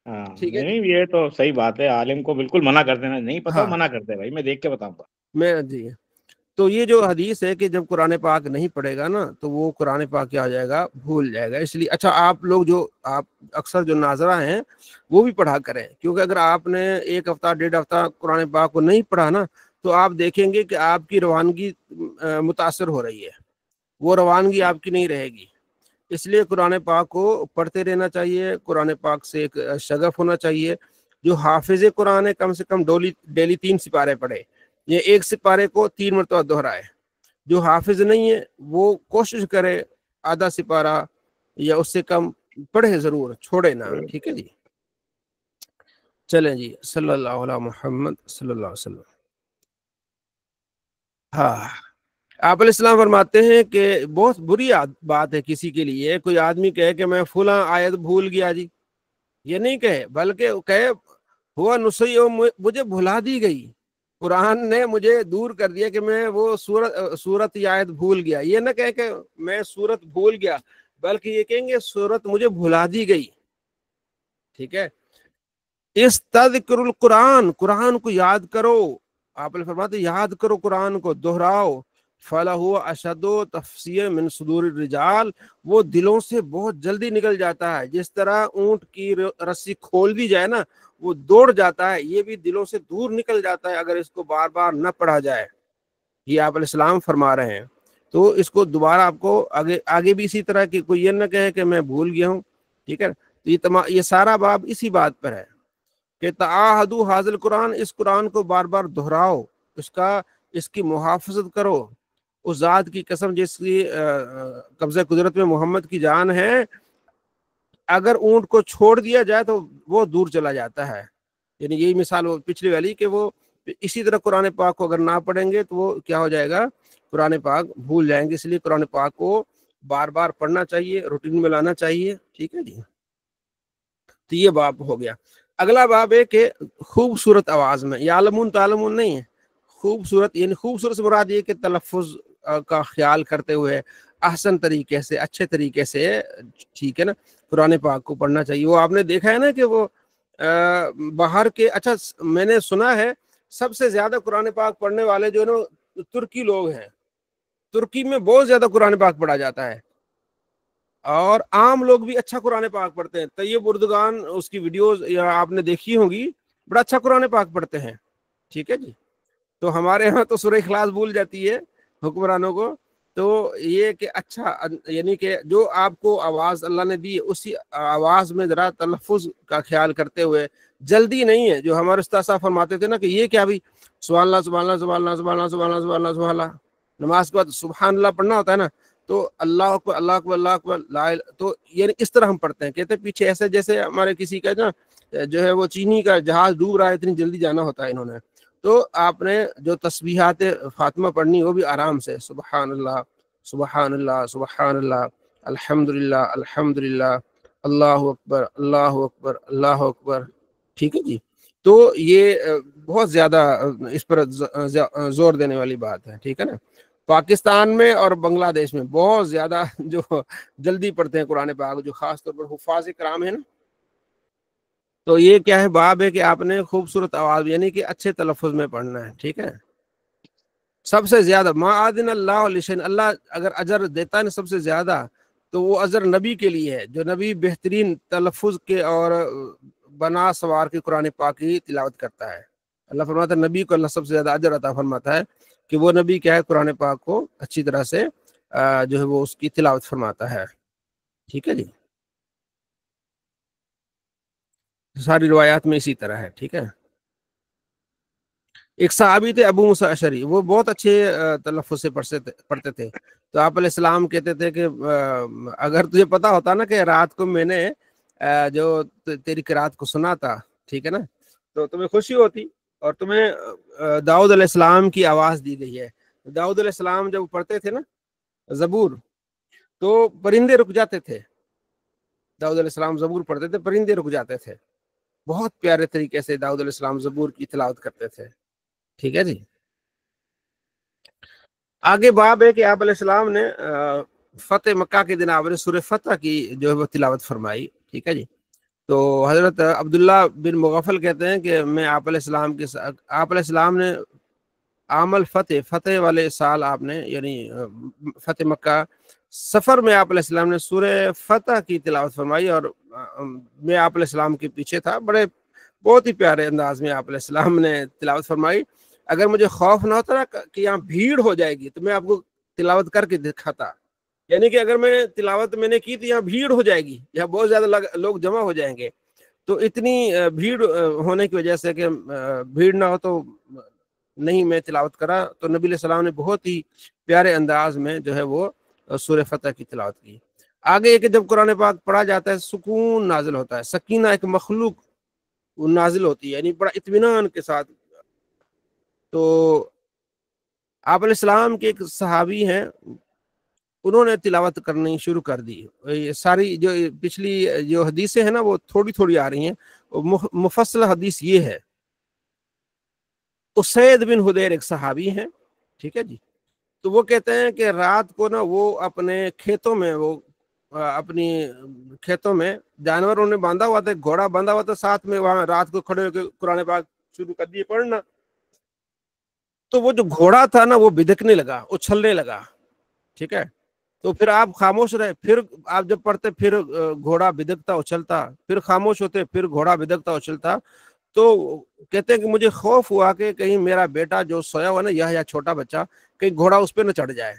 ہاں ٹھیک ہے جی. نہیں یہ تو صحیح بات ہے، عالم کو بالکل منع کر دینا، نہیں پتا ہاں منع کرتے بھائی میں دیکھ کے بتاؤں گا. میں جی. تو یہ جو حدیث ہے کہ جب قرآن پاک نہیں پڑھے گا نا تو وہ قرآن پاک کیا ہو جائے گا، بھول جائے گا. اس لیے اچھا آپ لوگ جو آپ اکثر جو ناظرہ ہیں وہ بھی پڑھا کریں، کیونکہ اگر آپ نے 1 ہفتہ 1.5 ہفتہ قرآن پاک کو نہیں پڑھا نا تو آپ دیکھیں گے کہ آپ کی روانگی متاثر ہو رہی ہے، وہ روانگی آپ کی نہیں رہے گی. اس لیے قرآن پاک کو پڑھتے رہنا چاہیے. قرآن پاک سے ایک شغف ہونا چاہیے. جو حافظ قرآن ہے کم سے کم ڈیلی 3 سپارے پڑھے، یہ 1 سپارے کو 3 مرتبہ دہرائے. جو حافظ نہیں ہے وہ کوشش کرے آدھا سپارہ یا اس سے کم پڑھے، ضرور چھوڑے نا. ٹھیک ہے جی. چلیں جی. صلی اللہ علیہ محمد صلی اللہ علیہ وسلم. ہاں، آپ علیہ السلام فرماتے ہیں کہ بہت بری بات ہے کسی کے لیے کوئی آدمی کہے کہ میں فلاں آیت بھول گیا جی. یہ نہیں کہے، بلکہ کہے ہوا نسی، مجھے بھلا دی گئی، قرآن نے مجھے دور کر دیا کہ میں وہ سورت یا آیت بھول گیا. یہ نہ کہے کہ میں سورت بھول گیا، بلکہ یہ کہیں گے سورت مجھے بھلا دی گئی. ٹھیک ہے. استذکر القرآن، قرآن کو یاد کرو. آپ نے فرماتے یاد کرو قرآن کو، دہراؤ. فَلَهُ أَشَدُّ تَفْسِيرًا مِنْ صُدُورِ الرِّجَالِ، وہ دلوں سے بہت جلدی نکل جاتا ہے. جس طرح اونٹ کی رسی کھول دی جائے نا وہ دوڑ جاتا ہے، یہ بھی دلوں سے دور نکل جاتا ہے اگر اس کو بار بار نہ پڑھا جائے. یہ آپ علیہ السلام فرما رہے ہیں. تو اس کو دوبارہ آپ کو آگے بھی اسی طرح کی کوئی یہ نہ کہے کہ میں بھول گیا ہوں. ٹھیک ہے. تو یہ سارا باب اسی بات پر ہے کہ تعاہدوا ھذا القرآن، اس قرآن کو بار بار دہراؤ، اس کی محافظت کرو. اس ذات کی قسم جس کی قبضہ قدرت میں محمد کی جان ہے، اگر اونٹ کو چھوڑ دیا جائے تو وہ دور چلا جاتا ہے. یعنی یہی مثال وہ پچھلی والی کہ وہ اسی طرح قرآن پاک کو اگر نہ پڑھیں گے تو وہ کیا ہو جائے گا، قرآن پاک بھول جائیں گے. اس لیے قرآن پاک کو بار بار پڑھنا چاہیے، روٹین میں لانا چاہیے. ٹھیک ہے جی. تو یہ باب ہو گیا. اگلا باب ہے کہ خوبصورت آواز میں، یعلمون تعلمون نہیں ہے، خوبصورت، یعنی خوبصورت سے مراد یہ کہ تلفظ کا خیال کرتے ہوئے احسن طریقے سے اچھے طریقے سے ٹھیک ہے نا قرآن پاک کو پڑھنا چاہیے۔ وہ آپ نے دیکھا ہے نا کہ وہ باہر کے اچھا میں نے سنا ہے سب سے زیادہ قرآن پاک پڑھنے والے جو نا ترکی لوگ ہیں، ترکی میں بہت زیادہ قرآن پاک پڑھا جاتا ہے، اور عام لوگ بھی اچھا قرآن پاک پڑھتے ہیں۔ طیب اردگان اس کی ویڈیوز یا آپ نے دیکھی ہوں گی، بڑا اچھا قرآن پاک پڑھتے ہیں، ٹھیک ہے جی۔ تو ہمارے ہاں تو سورہ اخلاص بھول جاتی ہے حکمرانوں کو، تو یہ کہ اچھا یعنی کہ جو آپ کو آواز اللہ نے دی اسی آواز میں ذرا تلفظ کا خیال کرتے ہوئے، جلدی نہیں ہے، جو ہمارے استاد صاحب فرماتے تھے نا کہ یہ کیا بھی سبحان اللہ سبحان اللہ سبحان اللہ سبحان اللہ سبحان اللہ سبحان اللہ سبحان اللہ، نماز کے بعد سبحان اللہ پڑھنا ہوتا ہے نا، تو اللہ اکبر اللہ اکبر اللہ اکبر لا الہ، تو یعنی اس طرح ہم پڑھتے ہیں، کہتے ہیں پیچھے ایسے جیسے ہمارے کسی کا نا جو ہے وہ چینی کا جہاز ڈوب رہا ہے، اتنی جلدی جانا ہوتا ہے انہوں نے۔ تو آپ نے جو تسبیحات فاطمہ پڑھنی وہ بھی آرام سے، سبحان اللہ سبحان اللہ سبحان اللہ الحمدللہ الحمدللہ اللہ اکبر اللہ اکبر اللہ اکبر، ٹھیک ہے جی۔ تو یہ بہت زیادہ اس پر زور دینے والی بات ہے، ٹھیک ہے نا۔ پاکستان میں اور بنگلہ دیش میں بہت زیادہ جو جلدی پڑھتے ہیں قرآن پاک، جو خاص طور پر حفاظ کرام ہیں نا، تو یہ کیا ہے باب ہے کہ آپ نے خوبصورت آواز یعنی کہ اچھے تلفظ میں پڑھنا ہے، ٹھیک ہے۔ سب سے زیادہ ما آدن اللہ لشین، اللہ اگر اجر دیتا ہے نا سب سے زیادہ، تو وہ اجر نبی کے لیے ہے، جو نبی بہترین تلفظ کے اور بنا سوار کے قرآن پاک کی تلاوت کرتا ہے۔ اللہ فرماتا ہے نبی کو اللہ سب سے زیادہ اجر عطا فرماتا ہے کہ وہ نبی کیا ہے قرآن پاک کو اچھی طرح سے جو ہے وہ اس کی تلاوت فرماتا ہے، ٹھیک ہے جی۔ ساری روایات میں اسی طرح ہے، ٹھیک ہے۔ ایک صحابی تھے ابو موسیٰ اشعری، وہ بہت اچھے تلفظ سے پڑھتے تھے، تو آپ علیہ السلام کہتے تھے کہ اگر تجھے پتا ہوتا نا کہ رات کو میں نے جو تیری قرات کو سنا تھا، ٹھیک ہے نا، تو تمہیں خوشی ہوتی، اور تمہیں داؤد علیہ السلام کی آواز دی گئی ہے۔ داؤد علیہ السلام جب پڑھتے تھے نا زبور، تو پرندے رک جاتے تھے، داؤد علیہ السلام زبور پڑھتے تھے پرندے رک جاتے تھے، بہت پیارے طریقے سے داؤد علیہ السلام زبور کی تلاوت کرتے تھے، ٹھیک ہے جی۔ آگے باب ہے کہ آپ علیہ السلام نے فتح مکہ کے دن آپ نے سورہ فتح کی جو ہے وہ تلاوت فرمائی، ٹھیک ہے جی۔ تو حضرت عبداللہ بن مغفل کہتے ہیں کہ میں آپ علیہ السلام کے ساتھ، آپ علیہ السلام نے عام فتح والے سال آپ نے یعنی فتح مکہ سفر میں آپ علیہ السلام نے سورہ فتح کی تلاوت فرمائی، اور میں آپ علیہ السلام کے پیچھے تھا، بہت ہی پیارے انداز میں آپ علیہ السلام نے تلاوت فرمائی۔ اگر مجھے خوف نہ ہوتا نا کہ یہاں بھیڑ ہو جائے گی تو میں آپ کو تلاوت کر کے دکھاتا، یعنی کہ اگر میں تلاوت میں نے کی تو یہاں بھیڑ ہو جائے گی، یہاں بہت زیادہ لوگ جمع ہو جائیں گے، تو اتنی بھیڑ ہونے کی وجہ سے کہ بھیڑ نہ ہو تو نہیں میں تلاوت کرا، تو نبی علیہ السلام نے بہت ہی پیارے انداز میں جو ہے وہ سورہ فتح کی تلاوت کی۔ آگے کہ جب قرآن پاک پڑھا جاتا ہے سکون نازل ہوتا ہے، سکینہ ایک مخلوق نازل ہوتی ہے، یعنی بڑا اطمینان کے ساتھ۔ تو آپ علیہ السلام کے ایک صحابی ہیں، انہوں نے تلاوت کرنی شروع کر دی۔ ساری جو پچھلی جو حدیثیں ہیں نا وہ تھوڑی تھوڑی آ رہی ہیں، مفصل حدیث یہ ہے۔ اسید بن حدیر ایک صحابی ہیں، ٹھیک ہے جی، تو وہ کہتے ہیں کہ رات کو نا وہ اپنے کھیتوں میں جانور انہیں باندھا ہوا تھا، گھوڑا باندھا ہوا تھا ساتھ میں، وہاں رات کو کھڑے ہو کے قرآن پاک شروع کر دیے پڑھنا، تو وہ جو گھوڑا تھا نا وہ بدکنے لگا، اچھلنے لگا، ٹھیک ہے۔ تو پھر آپ خاموش رہے، پھر آپ جب پڑھتے پھر گھوڑا بدکتا اچھلتا، پھر خاموش ہوتے پھر گھوڑا بدکتا اچھلتا، تو کہتے ہیں کہ مجھے خوف ہوا کہ کہیں میرا بیٹا جو سویا ہوا نا یا چھوٹا بچہ، کہیں گھوڑا اس پہ نہ چڑھ جائے،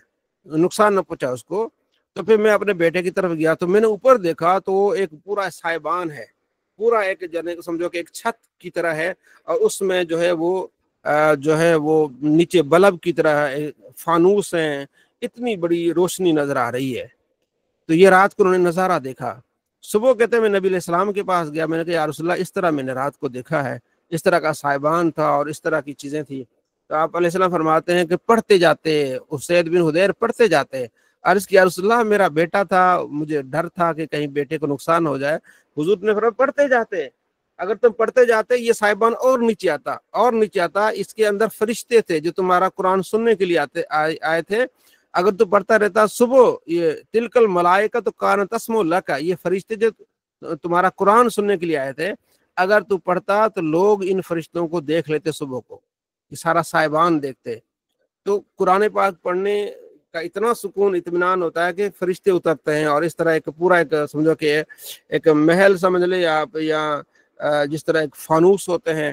نقصان نہ پہنچا اس کو۔ تو پھر میں اپنے بیٹے کی طرف گیا تو میں نے اوپر دیکھا تو وہ ایک پورا سائبان ہے، پورا ایک جنے سمجھو کہ ایک چھت کی طرح ہے، اور اس میں جو ہے وہ نیچے بلب کی طرح فانوس ہیں، اتنی بڑی روشنی نظر آ رہی ہے۔ تو یہ رات کو انہوں نے نظارہ دیکھا۔ صبح کہتے ہیں میں نبی علیہ السلام کے پاس گیا، میں نے کہا یا رسول اللہ اس طرح میں نے رات کو دیکھا ہے، اس طرح کا سائبان تھا اور اس طرح کی چیزیں تھی۔ تو آپ علیہ السلام فرماتے ہیں کہ پڑھتے جاتے، اسید بن حدیر پڑھتے جاتے، عرض کیا رسول اللہ میرا بیٹا تھا، مجھے ڈر تھا کہ کہیں بیٹے کو نقصان ہو جائے۔ حضور نے فرمایا پڑھتے جاتے، اگر تم پڑھتے جاتے یہ سائبان اور نیچے آتا اور نیچے آتا، اس کے اندر فرشتے تھے جو تمہارا قرآن سننے کے لیے آئے تھے، اگر تو پڑھتا رہتا صبح یہ تلکل ملائکہ تو کان تسمع لک، یہ فرشتے جو تمہارا قرآن سننے کے لیے آئے تھے، اگر تو پڑھتا تو لوگ ان فرشتوں کو دیکھ لیتے، صبح کو یہ سارا صاحبان دیکھتے۔ تو قرآن پاک پڑھنے کا اتنا سکون اطمینان ہوتا ہے کہ فرشتے اترتے ہیں، اور اس طرح ایک پورا ایک سمجھو کہ ایک محل سمجھ لے آپ، یا جس طرح ایک فانوس ہوتے ہیں،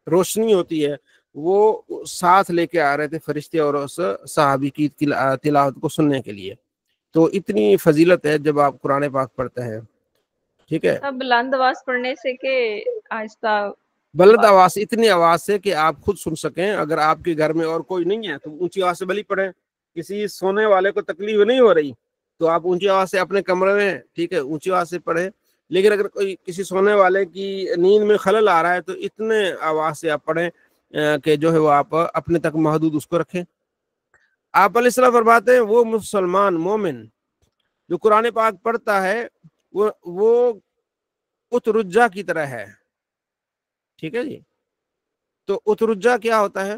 روشنی ہوتی ہے، وہ ساتھ لے کے آ رہے تھے فرشتے اور اس صحابی کی تلاوت کو سننے کے لیے۔ تو اتنی فضیلت ہے جب آپ قرآن پاک پڑھتے ہیں، ٹھیک ہے۔ بلند آواز پڑھنے سے کہ آہستہ؟ بلند آواز، اتنی آواز سے کہ آپ خود سن سکیں۔ اگر آپ کے گھر میں اور کوئی نہیں ہے تو اونچی آواز سے بھلی پڑھیں، کسی سونے والے کو تکلیف نہیں ہو رہی تو آپ اونچی آواز سے اپنے کمرے میں، ٹھیک ہے، اونچی آواز سے پڑھیں۔ لیکن اگر کوئی کسی سونے والے کی نیند میں خلل آ رہا ہے تو اتنے آواز سے آپ پڑھیں کہ جو ہے وہ آپ اپنے تک محدود اس کو رکھیں۔ آپ علیہ السلام فرماتے ہیں وہ مسلمان مومن جو قرآن پاک پڑھتا ہے وہ اترجا کی طرح ہے، ٹھیک ہے جی۔ تو اترجا کیا ہوتا ہے؟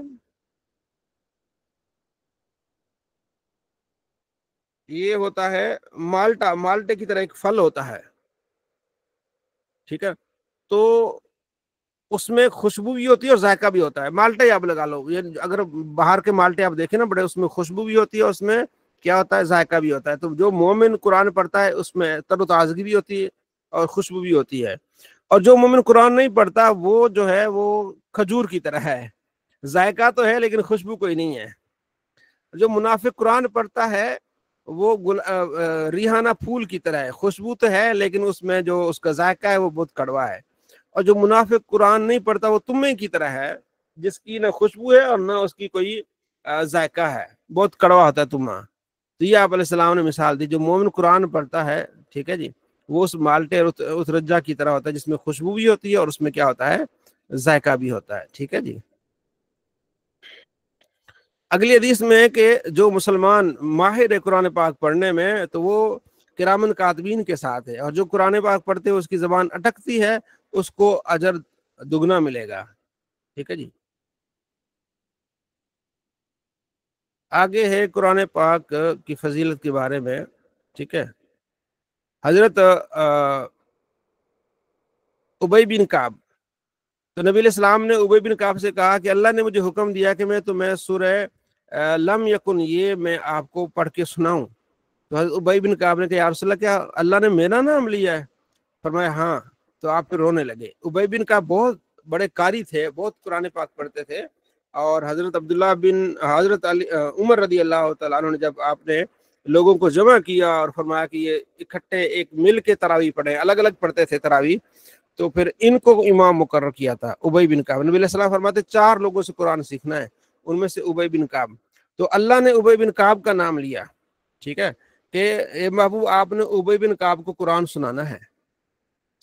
یہ ہوتا ہے مالٹا، مالٹے کی طرح ایک پھل ہوتا ہے، ٹھیک ہے۔ تو اس میں خوشبو بھی ہوتی ہے اور ذائقہ بھی ہوتا ہے۔ مالٹے آپ لگا لو، یہ اگر باہر کے مالٹے آپ دیکھیں نا بڑے، اس میں خوشبو بھی ہوتی ہے، اس میں کیا ہوتا ہے، ذائقہ بھی ہوتا ہے۔ تو جو مومن قرآن پڑھتا ہے اس میں تر و تازگی بھی ہوتی ہے اور خوشبو بھی ہوتی ہے۔ اور جو مومن قرآن نہیں پڑھتا وہ جو ہے وہ کھجور کی طرح ہے، ذائقہ تو ہے لیکن خوشبو کوئی نہیں ہے۔ جو منافق قرآن پڑھتا ہے وہ ریحانہ پھول کی طرح ہے، خوشبو تو ہے لیکن اس میں جو اس کا ذائقہ ہے وہ بہت کڑوا ہے۔ اور جو منافق قرآن نہیں پڑھتا وہ تمہیں کی طرح ہے، جس کی نہ خوشبو ہے اور نہ اس کی کوئی ذائقہ ہے، بہت کڑوا ہوتا ہے تمہاں۔ تو یہ آپ علیہ السلام نے مثال دی، جو مومن قرآن پڑھتا ہے، ٹھیک ہے جی، وہ اس مالٹے اور اترجا کی طرح ہوتا ہے، جس میں خوشبو بھی ہوتی ہے اور اس میں کیا ہوتا ہے، ذائقہ بھی ہوتا ہے، ٹھیک ہے جی۔ اگلی حدیث میں ہے کہ جو مسلمان ماہر ہے قرآن پاک پڑھنے میں تو وہ کرامن کاتبین کے ساتھ ہے، اور جو قرآن پاک پڑھتے اس کی زبان اٹکتی ہے اس کو اجر دگنا ملے گا، ٹھیک ہے جی۔ آگے ہے قرآن پاک کی فضیلت کے بارے میں، ٹھیک ہے۔ حضرت ابی بن کعب، تو نبی علیہ السلام نے ابی بن کعب سے کہا کہ اللہ نے مجھے حکم دیا کہ میں تمہیں سورہ لم یکن یہ میں آپ کو پڑھ کے سناؤں۔ تو حضرت ابی بن کعب نے کہا یا رسول اللہ کیا اللہ نے میرا نام لیا ہے؟ فرمایا ہاں۔ تو آپ پھر رونے لگے۔ ابی بن کعب بہت بڑے قاری تھے، بہت قرآن پاک پڑھتے تھے، اور حضرت عبداللہ بن حضرت عمر رضی اللہ تعالیٰ عنہ نے جب آپ نے لوگوں کو جمع کیا اور فرمایا کہ یہ اکٹھے ایک مل کے تراویح پڑھیں، الگ الگ پڑھتے تھے تراویح، تو پھر ان کو امام مقرر کیا تھا ابی بن کعب۔ نبی علیہ السلام فرماتے 4 لوگوں سے قرآن سیکھنا ہے، ان میں سے ابی بن کعب۔ تو اللہ نے ابی بن کعب کا نام لیا، ٹھیک ہے، کہ اے محبوب آپ نے ابی بن کعب کو قرآن سنانا ہے۔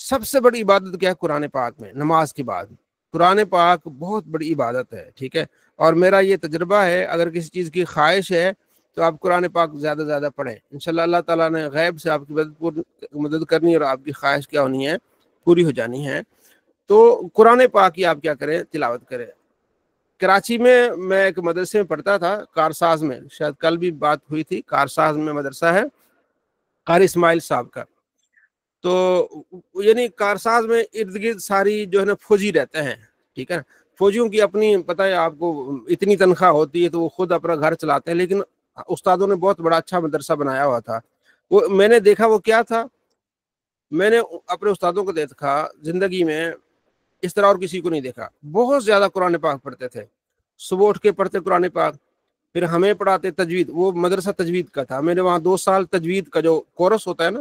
سب سے بڑی عبادت کیا ہے قرآن پاک میں؟ نماز کے بعد قرآن پاک بہت بڑی عبادت ہے، ٹھیک ہے۔ اور میرا یہ تجربہ ہے، اگر کسی چیز کی خواہش ہے تو آپ قرآن پاک زیادہ سے زیادہ پڑھیں، انشاءاللہ اللہ تعالیٰ نے غیب سے آپ کی مدد کرنی ہے اور آپ کی خواہش کیا ہونی ہے، پوری ہو جانی ہے۔ تو قرآن پاک کی آپ کیا کریں، تلاوت کریں۔ کراچی میں ایک مدرسے میں پڑھتا تھا، کارساز میں، شاید کل بھی بات ہوئی تھی، کارساز میں مدرسہ ہے قاری اسماعیل صاحب کا۔ تو یعنی کارساز میں ارد گرد ساری جو ہے نا فوجی رہتے ہیں، ٹھیک ہے۔ فوجیوں کی اپنی پتہ ہے آپ کو اتنی تنخواہ ہوتی ہے تو وہ خود اپنا گھر چلاتے ہیں، لیکن استادوں نے بہت بڑا اچھا مدرسہ بنایا ہوا تھا۔ وہ میں نے دیکھا وہ کیا تھا، میں نے اپنے استادوں کو دیکھا زندگی میں اس طرح اور کسی کو نہیں دیکھا، بہت زیادہ قرآن پاک پڑھتے تھے، صبح اٹھ کے پڑھتے قرآن پاک، پھر ہمیں پڑھاتے تجوید۔ وہ مدرسہ تجوید کا تھا، میں نے وہاں 2 سال تجوید کا جو کورس ہوتا ہے نا،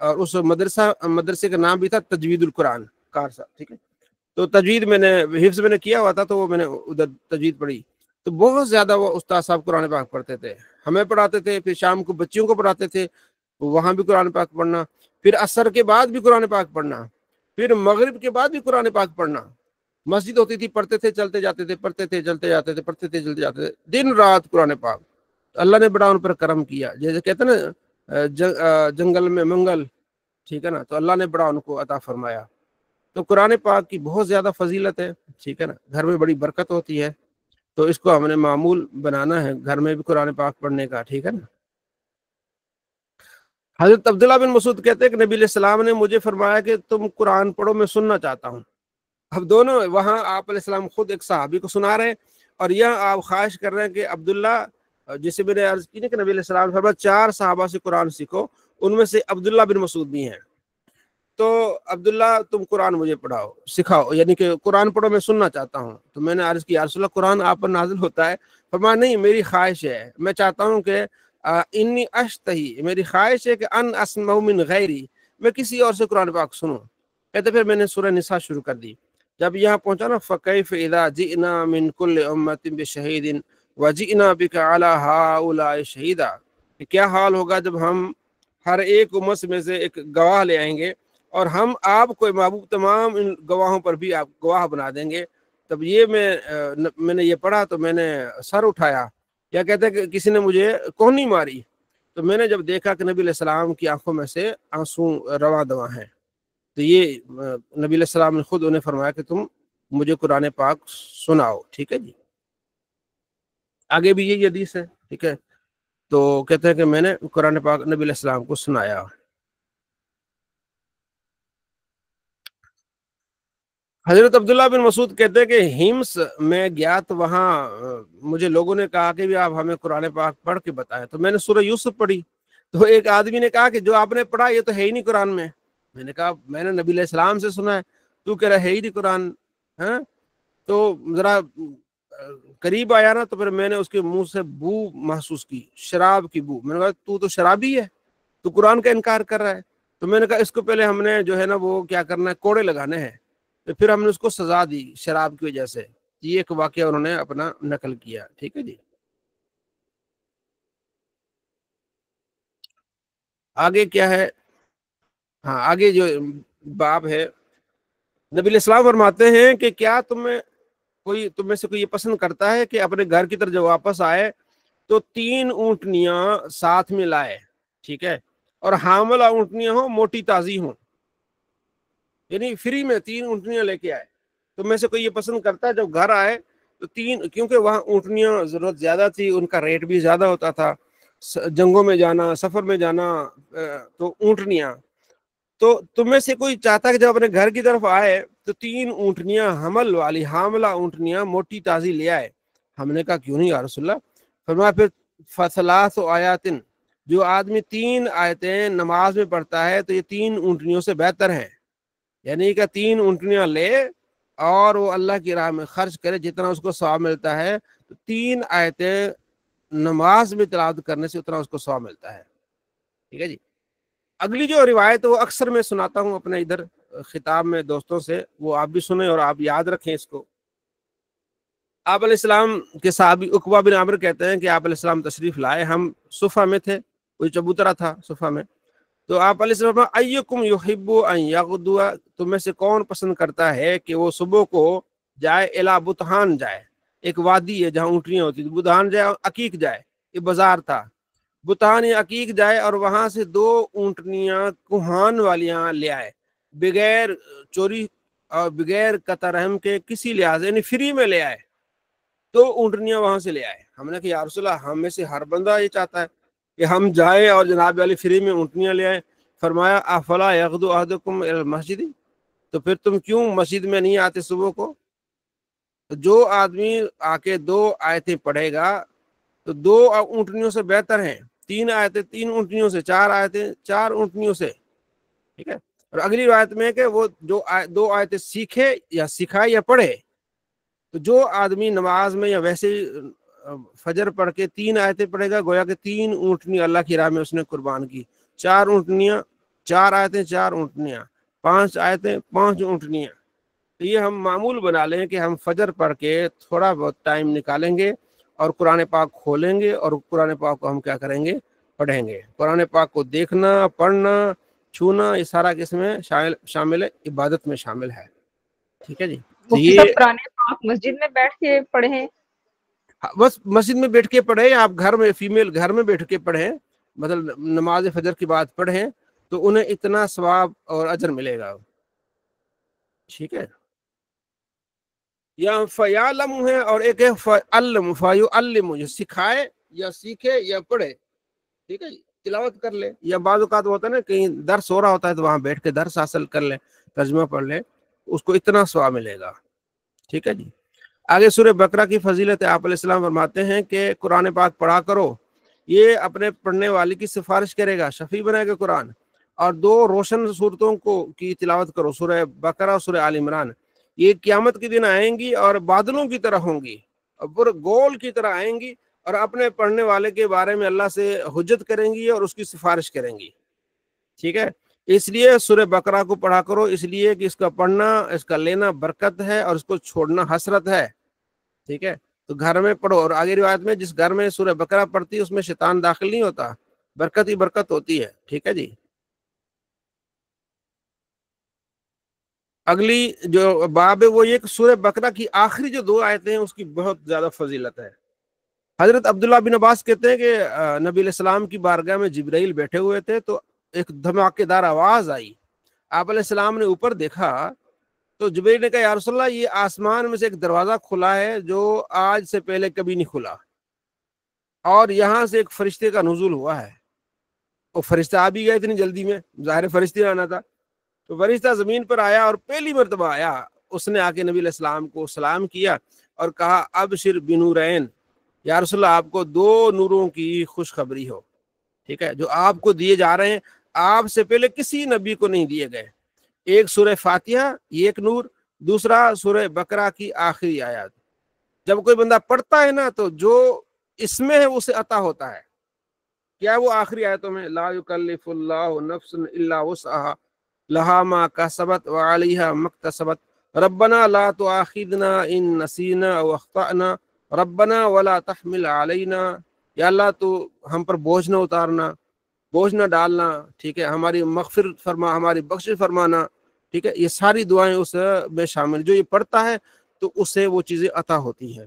اور اس مدرسے کا نام بھی تھا تجوید القرآن کارسا، ٹھیک ہے۔ تو تجوید میں نے حفظ میں نے کیا ہوا تھا، تو وہ میں نے ادھر تجوید پڑھی۔ تو بہت زیادہ وہ استاد صاحب قرآن پاک پڑھتے تھے، ہمیں پڑھاتے تھے، پھر شام کو بچیوں کو پڑھاتے تھے، وہاں بھی قرآن پاک پڑھنا، پھر عصر کے بعد بھی قرآن پاک پڑھنا، پھر مغرب کے بعد بھی قرآن پاک پڑھنا۔ مسجد ہوتی تھی، پڑھتے تھے چلتے جاتے تھے، پڑھتے تھے چلتے جاتے تھے، پڑھتے تھے چلتے جاتے تھے، دن رات قرآن پاک۔ اللہ نے بڑا ان پر کرم کیا، جیسے کہتے ہیں نا جنگل میں منگل، ٹھیک ہے نا، تو اللہ نے بڑا ان کو عطا فرمایا۔ تو قرآن پاک کی بہت زیادہ فضیلت ہے، ٹھیک ہے نا، گھر میں بڑی برکت ہوتی ہے۔ تو اس کو ہم نے معمول بنانا ہے گھر میں بھی قرآن پاک پڑھنے کا، ٹھیک ہے نا۔ حضرت عبداللہ بن مسعود کہتے ہیں کہ نبی علیہ السلام نے مجھے فرمایا کہ تم قرآن پڑھو، میں سننا چاہتا ہوں۔ اب دونوں وہاں آپ علیہ السلام خود ایک صحابی کو سنا رہے ہیں، اور یہاں آپ خواہش کر رہے ہیں کہ عبداللہ، جسے میں نے عرض کی نا کہ نبی علیہ السلام نے فرمایا 4 صحابہ سے قرآن سیکھو، ان میں سے عبداللہ بن مسعود بھی ہیں۔ تو عبداللہ تم قرآن مجھے پڑھاؤ، سکھاؤ، یعنی کہ قرآن پڑھو، میں سننا چاہتا ہوں۔ تو میں نے عرض کی یا رسول اللہ قرآن آپ پر نازل ہوتا ہے؟ فرمایا نہیں، میری خواہش ہے، میں چاہتا ہوں کہ انی اشتہی، میری خواہش ہے کہ ان اسمع من غیری، میں کسی اور سے قرآن پاک سنوں۔ کہتے پھر میں نے سورہ نساء شروع کر دی۔ جب یہاں پہنچا نا فَكَيْفَ إِذَا جِئْنَا مِن كُلِّ أُمَّةٍ بِشَهِيدٍ وَجِئْنَا بِكَ عَلَى هَؤُلَاءِ شَهِيدًا، کہ کیا حال ہوگا جب ہم ہر ایک امت میں سے ایک گواہ لے آئیں گے، اور ہم آپ کو محبوب تمام ان گواہوں پر بھی آپ گواہ بنا دیں گے۔ تب یہ میں نے یہ پڑھا تو میں نے سر اٹھایا، یا کہتے ہیں کہ کسی نے مجھے کوہنی ماری، تو میں نے جب دیکھا کہ نبی علیہ السلام کی آنکھوں میں سے آنسو رواں دواں ہیں، تو یہ نبی علیہ السلام نے خود انہیں فرمایا کہ تم مجھے قرآن پاک سناؤ، ٹھیک ہے جی۔ آگے بھی یہی حدیث ہے، ٹھیک ہے۔ تو کہتے ہیں کہ میں نے قرآن پاک نبی علیہ السلام کو سنایا۔ حضرت عبداللہ بن مسعود کہتے ہیں کہ ہمس میں گیا تو وہاں مجھے لوگوں نے کہا کہ بھی آپ ہمیں قرآن پاک پڑھ کے بتائیں، تو میں نے سورہ یوسف پڑھی، تو ایک آدمی نے کہا کہ جو آپ نے پڑھا یہ تو ہے ہی نہیں قرآن میں۔ میں نے کہا میں نے نبی علیہ السلام سے سنا ہے، تو کہہ رہا ہے ہی نہیں قرآن، ہاں؟ تو ذرا قریب آیا نا، تو پھر میں نے اس کے منہ سے بو محسوس کی، شراب کی بو۔ میں نے کہا تو شرابی ہے، تو قرآن کا انکار کر رہا ہے۔ تو میں نے کہا اس کو پہلے ہم نے جو ہے نا وہ کیا کرنا ہے، کوڑے لگانے ہیں۔ تو پھر ہم نے اس کو سزا دی شراب کی وجہ سے۔ یہ ایک واقعہ انہوں نے اپنا نقل کیا، ٹھیک ہے جی۔ آگے کیا ہے؟ ہاں آگے جو باب ہے، نبی علیہ السلام فرماتے ہیں کہ کیا تم میں سے کوئی یہ پسند کرتا ہے کہ اپنے گھر کی طرف جب واپس آئے تو 3 اونٹنیاں ساتھ میں لائے، ٹھیک ہے، اور حاملہ اونٹنیاں ہوں، موٹی تازی ہوں، یعنی فری میں 3 اونٹنیاں لے کے آئے۔ تو میں سے کوئی یہ پسند کرتا ہے جب گھر آئے تو 3، کیونکہ وہاں اونٹنیاں ضرورت زیادہ تھی، ان کا ریٹ بھی زیادہ ہوتا تھا، جنگوں میں جانا، سفر میں جانا، تو اونٹنیاں، تو تم میں سے کوئی چاہتا ہے کہ جب اپنے گھر کی طرف آئے تو 3 اونٹنیاں حمل والی، حاملہ اونٹنیاں موٹی تازی لے آئے۔ ہم نے کہا کیوں نہیں یا رسول اللہ؟ فرمایا پھر فصلاث آیات، جو آدمی 3 آیتیں نماز میں پڑھتا ہے تو یہ 3 اونٹنیوں سے بہتر ہیں، یعنی کہ 3 اونٹنیاں لے اور وہ اللہ کی راہ میں خرچ کرے، جتنا اس کو ثواب ملتا ہے، تو 3 آیتیں نماز میں تلاوت کرنے سے اتنا اس کو ثواب ملتا ہے، ٹھیک ہے جی۔ اگلی جو روایت وہ اکثر میں سناتا ہوں اپنے ادھر خطاب میں دوستوں سے، وہ آپ بھی سنیں اور آپ یاد رکھیں اس کو۔ آپ علیہ السلام کے صحابی عقبہ بن عامر کہتے ہیں کہ آپ علیہ السلام تشریف لائے، ہم صفہ میں تھے، کوئی چبوترا تھا صفہ میں، تو آپ علیہ السلام ایکم یحب ان یغدو، تم میں سے کون پسند کرتا ہے کہ وہ صبح کو جائے الی بطحان، جائے، ایک وادی ہے جہاں اونٹنیاں ہوتی تھی، بطحان جائے، عقیق جائے، یہ بازار تھا، بطحان یا عقیق جائے، اور وہاں سے 2 اونٹنیاں کوہان والیاں لے آئے، بغیر چوری اور بغیر قطع رحم کے کسی لحاظ، یعنی فری میں لے آئے، 2 اونٹنیاں وہاں سے لے آئے۔ ہم نے کہا یا رسول اللہ ہم میں سے ہر بندہ یہ چاہتا ہے کہ ہم جائیں اور جناب والی فری میں اونٹنیاں لے آئیں۔ فرمایا افلا یغدو احدکم الی المسجد، تو پھر تم کیوں مسجد میں نہیں آتے صبح کو؟ جو آدمی آ کے 2 آیتیں پڑھے گا تو 2 اونٹنیوں سے بہتر ہیں، 3 آیتیں 3 اونٹنیوں سے، 4 آیتیں 4 اونٹنیوں سے، ٹھیک ہے۔ اور اگلی روایت میں ہے کہ وہ جو 2 آیتیں سیکھے یا سکھائے یا پڑھے، تو جو آدمی نماز میں یا ویسے فجر پڑھ کے 3 آیتیں پڑھے گا، گویا کہ 3 اونٹنی اللہ کی راہ میں اس نے قربان کی، 4 اونٹنیاں، 4 آیتیں 4 اونٹنیاں، 5 آیتیں 5 اونٹنیاں۔ تو یہ ہم معمول بنا لیں کہ ہم فجر پڑھ کے تھوڑا بہت ٹائم نکالیں گے اور قرآن پاک کھولیں گے اور قرآن پاک کو ہم کیا کریں گے، پڑھیں گے۔ قرآن پاک کو دیکھنا، پڑھنا، چھونا، یہ سارا کس میں شامل ہے، عبادت میں شامل ہے، ٹھیک ہے جی۔ تو مفتی یہ صاحب قرآن پاک مسجد میں بیٹھ کے پڑھیں؟ بس مسجد میں بیٹھ کے پڑھیں، آپ گھر میں، فیمیل گھر میں بیٹھ کے پڑھیں، مطلب نماز فجر کی بات پڑھیں تو انہیں اتنا ثواب اور اجر ملے گا، ٹھیک ہے۔ یا فیعلم ہے اور ایک ہے فعلم، فیعلم جو سکھائے یا سیکھے یا پڑھے، ٹھیک ہے جی، تلاوت کر لے، یا بعض اوقات ہوتا ہے نا کہیں درس ہو رہا ہوتا ہے تو وہاں بیٹھ کے درس حاصل کر لے، ترجمہ پڑھ لے، اس کو اتنا ثواب ملے گا، ٹھیک ہے جی۔ آگے سورہ بقرہ کی فضیلت آپ علیہ السلام فرماتے ہیں کہ قرآن پاک پڑھا کرو، یہ اپنے پڑھنے والے کی سفارش کرے گا، شفیع بنائے گا قرآن، اور 2 روشن صورتوں کو کی تلاوت کرو، سورہ بقرہ اور سورہ آل عمران، یہ قیامت کے دن آئیں گی اور بادلوں کی طرح ہوں گی اور پورے گول کی طرح آئیں گی، اور اپنے پڑھنے والے کے بارے میں اللہ سے حجت کریں گی اور اس کی سفارش کریں گی، ٹھیک ہے۔ اس لیے سورہ بقرہ کو پڑھا کرو، اس لیے کہ اس کا پڑھنا، اس کا لینا برکت ہے اور اس کو چھوڑنا حسرت ہے، ٹھیک ہے۔ تو گھر میں پڑھو، اور آگے روایت میں جس گھر میں سورہ بقرہ پڑھتی ہے اس میں شیطان داخل نہیں ہوتا، برکت ہی برکت ہوتی ہے، ٹھیک ہے جی۔ اگلی جو باب ہے وہ یہ کہ سورہ بقرہ کی آخری جو 2 آیتیں ہیں اس کی بہت زیادہ فضیلت ہے۔ حضرت عبداللہ بن عباس کہتے ہیں کہ نبی علیہ السلام کی بارگاہ میں جبرائیل بیٹھے ہوئے تھے تو ایک دھماکے دار آواز آئی، آپ علیہ السلام نے اوپر دیکھا تو جبرائیل نے کہا یا رسول اللہ، یہ آسمان میں سے ایک دروازہ کھلا ہے جو آج سے پہلے کبھی نہیں کھلا، اور یہاں سے ایک فرشتے کا نزول ہوا ہے، اور فرشتہ آ بھی گیا اتنی جلدی میں، ظاہر فرشتے آنا تھا، تو فرشتہ زمین پر آیا اور پہلی مرتبہ آیا، اس نے آ کے نبی علیہ السلام کو سلام کیا اور کہا ابشر بنورین، یا رسول اللہ آپ کو 2 نوروں کی خوشخبری ہو، ٹھیک ہے، جو آپ کو دیے جا رہے ہیں، آپ سے پہلے کسی نبی کو نہیں دیے گئے، ایک سورہ فاتحہ یہ ایک نور، دوسرا سورہ بقرہ کی آخری آیات، جب کوئی بندہ پڑھتا ہے نا تو جو اس میں ہے اسے عطا ہوتا ہے، کیا وہ آخری آیتوں میں لا یکلف اللہ نفس الا وسعها لها ما کسبت وعلیہا ما اکتسبت ربنا لا تؤاخذنا ان نسینا او اخطأنا ربنا ولا تحمل علینا، یا اللہ تو ہم پر بوجھ نہ اتارنا، بوجھ نہ ڈالنا، ٹھیک ہے، ہماری مغفرت فرما، ہماری بخشش فرمانا، ٹھیک ہے، یہ ساری دعائیں اس میں شامل، جو یہ پڑھتا ہے تو اسے وہ چیزیں عطا ہوتی ہیں،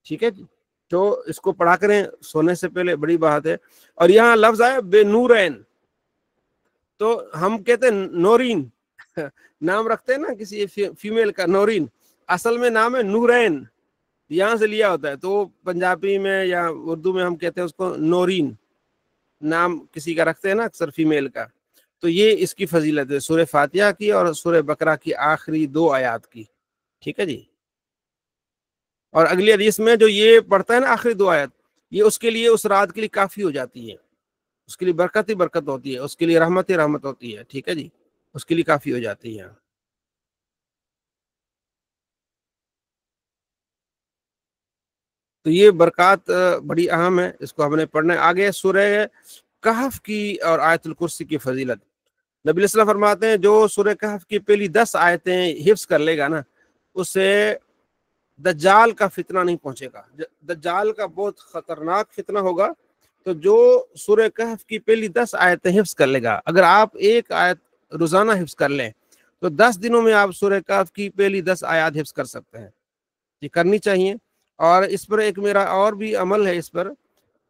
ٹھیک ہے جی۔ تو اس کو پڑھا کریں سونے سے پہلے، بڑی بات ہے۔ اور یہاں لفظ آیا بے نورین، تو ہم کہتے ہیں نورین، نام رکھتے ہیں نا کسی فیمیل کا نورین، اصل میں نام ہے نورین، یہاں سے لیا ہوتا ہے، تو پنجابی میں یا اردو میں ہم کہتے ہیں اس کو نورین، نام کسی کا رکھتے ہیں نا اکثر فیمیل کا، تو یہ اس کی فضیلت ہے سورہ فاتحہ کی اور سورہ بقرہ کی آخری 2 آیات کی، ٹھیک ہے جی۔ اور اگلی حدیث میں جو یہ پڑھتا ہے نا آخری 2 آیت، یہ اس کے لیے اس رات کے لیے کافی ہو جاتی ہے، اس کے لیے برکت ہی برکت ہوتی ہے، اس کے لیے رحمت ہی رحمت ہوتی ہے، ٹھیک ہے جی، اس کے لیے کافی ہو جاتی ہے۔ تو یہ برکات بڑی اہم ہے، اس کو ہم نے پڑھنا ہے۔ آگے سورہ کہف کی اور آیت الکرسی کی فضیلت، نبی علیہ السلام فرماتے ہیں جو سورہ کہف کی پہلی 10 آیتیں حفظ کر لے گا نا، اسے دجال کا فتنہ نہیں پہنچے گا، دجال کا بہت خطرناک فتنہ ہوگا، تو جو سورہ کہف کی پہلی 10 آیتیں حفظ کر لے گا، اگر آپ ایک آیت روزانہ حفظ کر لیں تو 10 دنوں میں آپ سورہ کہف کی پہلی 10 آیات حفظ کر سکتے ہیں، یہ کرنی چاہیے۔ اور اس پر ایک میرا اور بھی عمل ہے اس پر،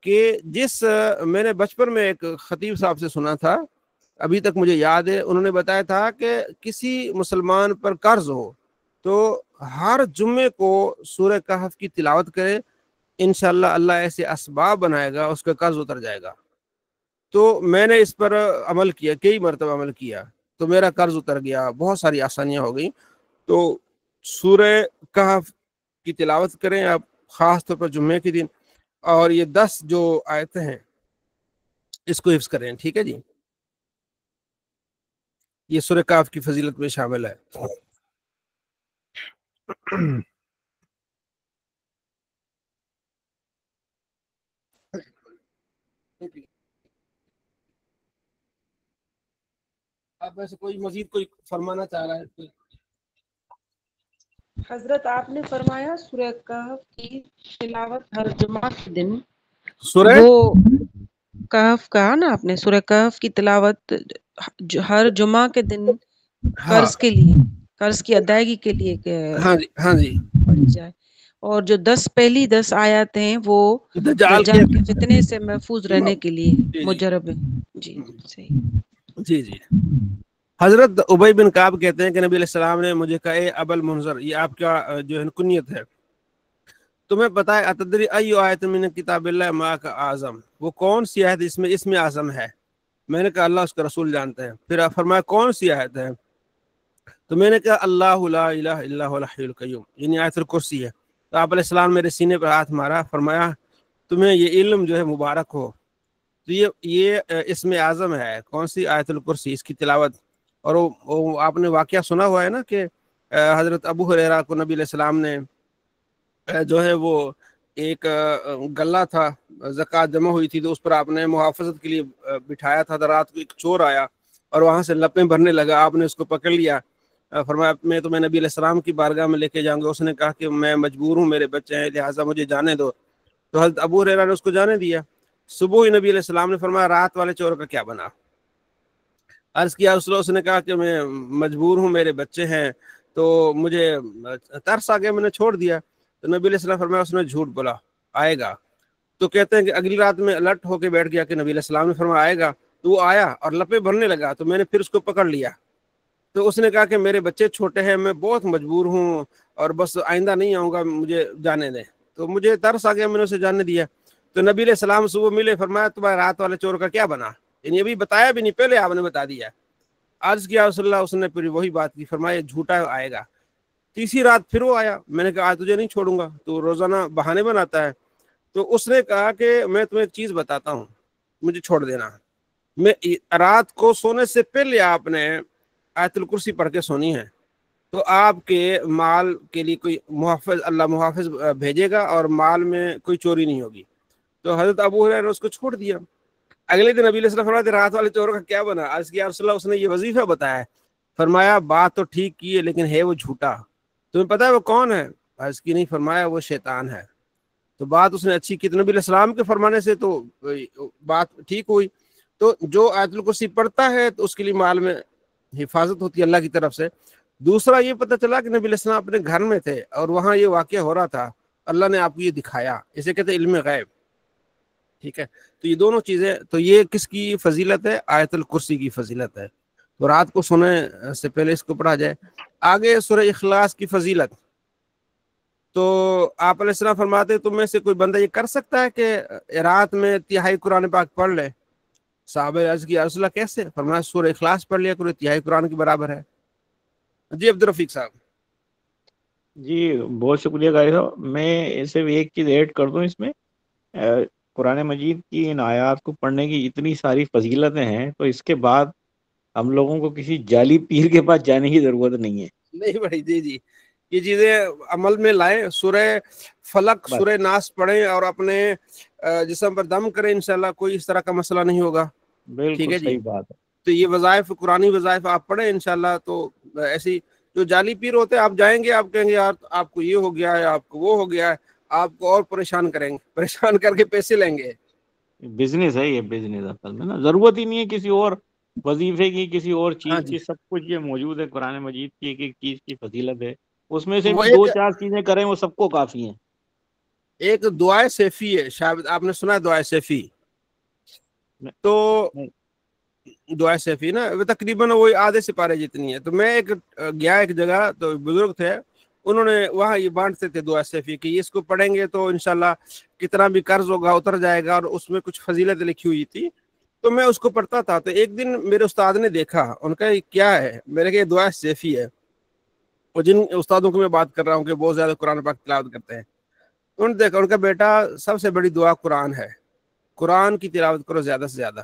کہ جس میں نے بچپن میں ایک خطیب صاحب سے سنا تھا، ابھی تک مجھے یاد ہے، انہوں نے بتایا تھا کہ کسی مسلمان پر قرض ہو تو ہر جمعے کو سورہ کہف کی تلاوت کرے، انشاءاللہ اللہ ایسے اسباب بنائے گا اس کا قرض اتر جائے گا۔ تو میں نے اس پر عمل کیا، کئی مرتبہ عمل کیا، تو میرا قرض اتر گیا، بہت ساری آسانیاں ہو گئیں۔ تو سورہ کہف کی تلاوت کریں آپ، خاص طور پر جمعے کے دن، اور یہ 10 جو آیتیں ہیں اس کو حفظ کریں، ٹھیک ہے جی، یہ سورہ کہف کی فضیلت میں شامل ہے۔ آپ میں سے کوئی مزید کوئی فرمانا چاہ رہا ہے؟ حضرت آپ نے فرمایا سورہ کہف کی تلاوت ہر جمعہ کے دن، سورہ وہ کہف کہا نا آپ نے، سورہ کہف کی تلاوت ہر جمعہ کے دن قرض کے لیے، قرض کی ادائیگی کے لیے ہاں جی پڑھی جائے، اور جو پہلی 10 آیات ہیں وہ دجال کے فتنے سے محفوظ رہنے کے لیے مجرب ہے۔ جی صحیح، جی جی۔ حضرت ابی بن کعب کہتے ہیں کہ نبی علیہ السلام نے مجھے کہا اے ابل منذر، یہ آپ کا جو ہے کنیت ہے، تمہیں پتا ہے اتدری ای آیت من کتاب اللہ ما کا اعظم، وہ کون سی آیت اس میں اعظم ہے؟ میں نے کہا اللہ اس کا رسول جانتے ہیں۔ پھر آپ فرمایا کون سی آیت ہے؟ تو میں نے کہا اللہ لا الہ الا هو الحی القیوم، یعنی آیت الکرسی ہے۔ تو آپ علیہ السلام میرے سینے پر ہاتھ مارا، فرمایا تمہیں یہ علم جو ہے مبارک ہو، تو یہ اس میں اعظم ہے، کون سی آیت الکرسی، اس کی تلاوت۔ اور وہ آپ نے واقعہ سنا ہوا ہے نا کہ حضرت ابو ہریرہ کو نبی علیہ السلام نے جو ہے وہ ایک غلہ تھا، زکوٰۃ جمع ہوئی تھی، تو اس پر آپ نے محافظت کے لیے بٹھایا تھا۔ رات کو ایک چور آیا اور وہاں سے لپیں بھرنے لگا، آپ نے اس کو پکڑ لیا، فرمایا میں تمہیں نبی علیہ السلام کی بارگاہ میں لے کے جاؤں گا۔ اس نے کہا کہ میں مجبور ہوں، میرے بچے ہیں، لہٰذا مجھے جانے دو۔ تو حضرت ابو ہریرہ نے اس کو جانے دیا۔ صبح ہی نبی علیہ السلام نے فرمایا رات والے چور کا کیا بنا؟ عرض کیا اس نے کہا کہ میں مجبور ہوں، میرے بچے ہیں، تو مجھے ترس آ گیا، میں نے چھوڑ دیا۔ تو نبی علیہ السلام فرمایا اس نے جھوٹ بولا، آئے گا۔ تو کہتے ہیں کہ اگلی رات میں الرٹ ہو کے بیٹھ گیا کہ نبی علیہ السلام نے فرمایا آئے گا، تو وہ آیا اور لپے بھرنے لگا، تو میں نے پھر اس کو پکڑ لیا۔ تو اس نے کہا کہ میرے بچے چھوٹے ہیں، میں بہت مجبور ہوں اور بس آئندہ نہیں آؤں گا، مجھے جانے دیں۔ تو مجھے ترس آ گیا، میں نے اسے جانے دیا۔ تو نبی علیہ السلام صبح ملے، فرمایا تمہارے رات والے چور کا کیا بنا؟ یعنی ابھی بتایا بھی نہیں، پہلے آپ نے بتا دیا۔ عرض کیا رسول اللہ، اس نے پھر وہی بات کی، فرمایا جھوٹا آئے گا۔ تیسری رات پھر وہ آیا، میں نے کہا آج تجھے نہیں چھوڑوں گا، تو روزانہ بہانے بناتا ہے۔ تو اس نے کہا کہ میں تمہیں ایک چیز بتاتا ہوں، مجھے چھوڑ دینا۔ میں رات کو سونے سے پہلے آپ نے آیت الکرسی پڑھ کے سونی ہے، تو آپ کے مال کے لیے کوئی محافظ، اللہ محافظ بھیجے گا اور مال میں کوئی چوری نہیں ہوگی۔ تو حضرت ابو ہریرہ نے اس کو چھوڑ دیا۔ اگلے دن نبی علیہ السلام فرماتے رات والے چور کا کیا بنا؟ عرض کیا رسول اللہ، اس نے یہ وظیفہ بتایا ہے۔ فرمایا بات تو ٹھیک کی ہے لیکن ہے وہ جھوٹا، تمہیں پتا ہے وہ کون ہے؟ عرض کی نہیں، فرمایا وہ شیطان ہے۔ تو بات اس نے اچھی کی، تو نبی علیہ السلام کے فرمانے سے تو بات ٹھیک ہوئی۔ تو جو آیت الکرسی پڑھتا ہے تو اس کے لیے مال میں حفاظت ہوتی ہے اللہ کی طرف سے۔ دوسرا یہ پتہ چلا کہ نبی علیہ السلام اپنے گھر میں تھے اور وہاں یہ واقعہ ہو رہا تھا، اللہ نے آپ کو یہ دکھایا، اسے کہتے ہیں علم غیب، ٹھیک ہے۔ تو یہ دونوں چیزیں، تو یہ کس کی فضیلت ہے؟ آیت الکرسی کی فضیلت ہے۔ تو رات کو سونے سے پہلے اس کو پڑھا جائے۔ آگے سورہ اخلاص کی فضیلت، تو آپ علیہ السلام فرماتے تم میں سے کوئی بندہ یہ کر سکتا ہے کہ رات میں تہائی قرآن پاک پڑھ لے؟ صحابہ عرض کیا رسول اللہ کیسے؟ فرمایا سورہ اخلاص پڑھ لیا کرو، تہائی قرآن کے برابر ہے۔ جی عبدالرفیق صاحب۔ جی بہت شکریہ قاری صاحب۔ میں صرف ایک چیز ایڈ کر دوں اس میں، قرآن مجید کی ان آیات کو پڑھنے کی اتنی ساری فضیلتیں ہیں، تو اس کے بعد ہم لوگوں کو کسی جعلی پیر کے پاس جانے کی ضرورت نہیں ہے۔ نہیں بھائی، جی یہ چیزیں عمل میں لائیں، سورہ فلق سورہ ناس پڑھیں اور اپنے جسم پر دم کریں، انشاءاللہ کوئی اس طرح کا مسئلہ نہیں ہوگا۔ ٹھیک بالکل ہے جی، صحیح بات ہے۔ تو یہ وظائف، قرآنی وظائف آپ پڑھیں انشاءاللہ۔ تو ایسی جو جعلی پیر ہوتے ہیں، آپ جائیں گے، آپ کہیں گے یار آپ کو یہ ہو گیا ہے، آپ کو وہ ہو گیا ہے، آپ کو اور پریشان کریں گے، پریشان کر کے پیسے لیں گے۔ بزنس ہے یہ، بزنس اصل میں نا، ضرورت ہی نہیں ہے کسی اور وظیفے کی، کسی اور ہاں چیز جی، کی، سب کچھ یہ موجود ہے قرآن مجید کی، ایک ایک چیز کی فضیلت ہے، اس میں سے وہ بھی دو چار چیزیں کریں وہ سب کو کافی ہیں۔ ایک دعائے سیفی ہے، شاید آپ نے سنا ہے دعائے سیفی؟ تو دعائے سیفی نا وہ تقریباً وہی آدھے سپارے جتنی ہے۔ تو میں گیا ایک جگہ، تو بزرگ تھے، انہوں نے وہاں یہ بانٹتے تھے دعائے سیفی کہ اس کو پڑھیں گے تو انشاءاللہ کتنا بھی قرض ہوگا اتر جائے گا، اور اس میں کچھ فضیلت لکھی ہوئی تھی۔ تو میں اس کو پڑھتا تھا، تو ایک دن میرے استاد نے دیکھا، ان کا یہ کیا ہے؟ میرے کہ یہ دعائے سیفی ہے۔ اور جن استادوں کو میں بات کر رہا ہوں کہ بہت زیادہ قرآن پاک تلاوت کرتے ہیں، انہوں نے دیکھا ان کا بیٹا سب سے بڑی دعا قرآن ہے، قرآن کی تلاوت کرو زیادہ سے زیادہ۔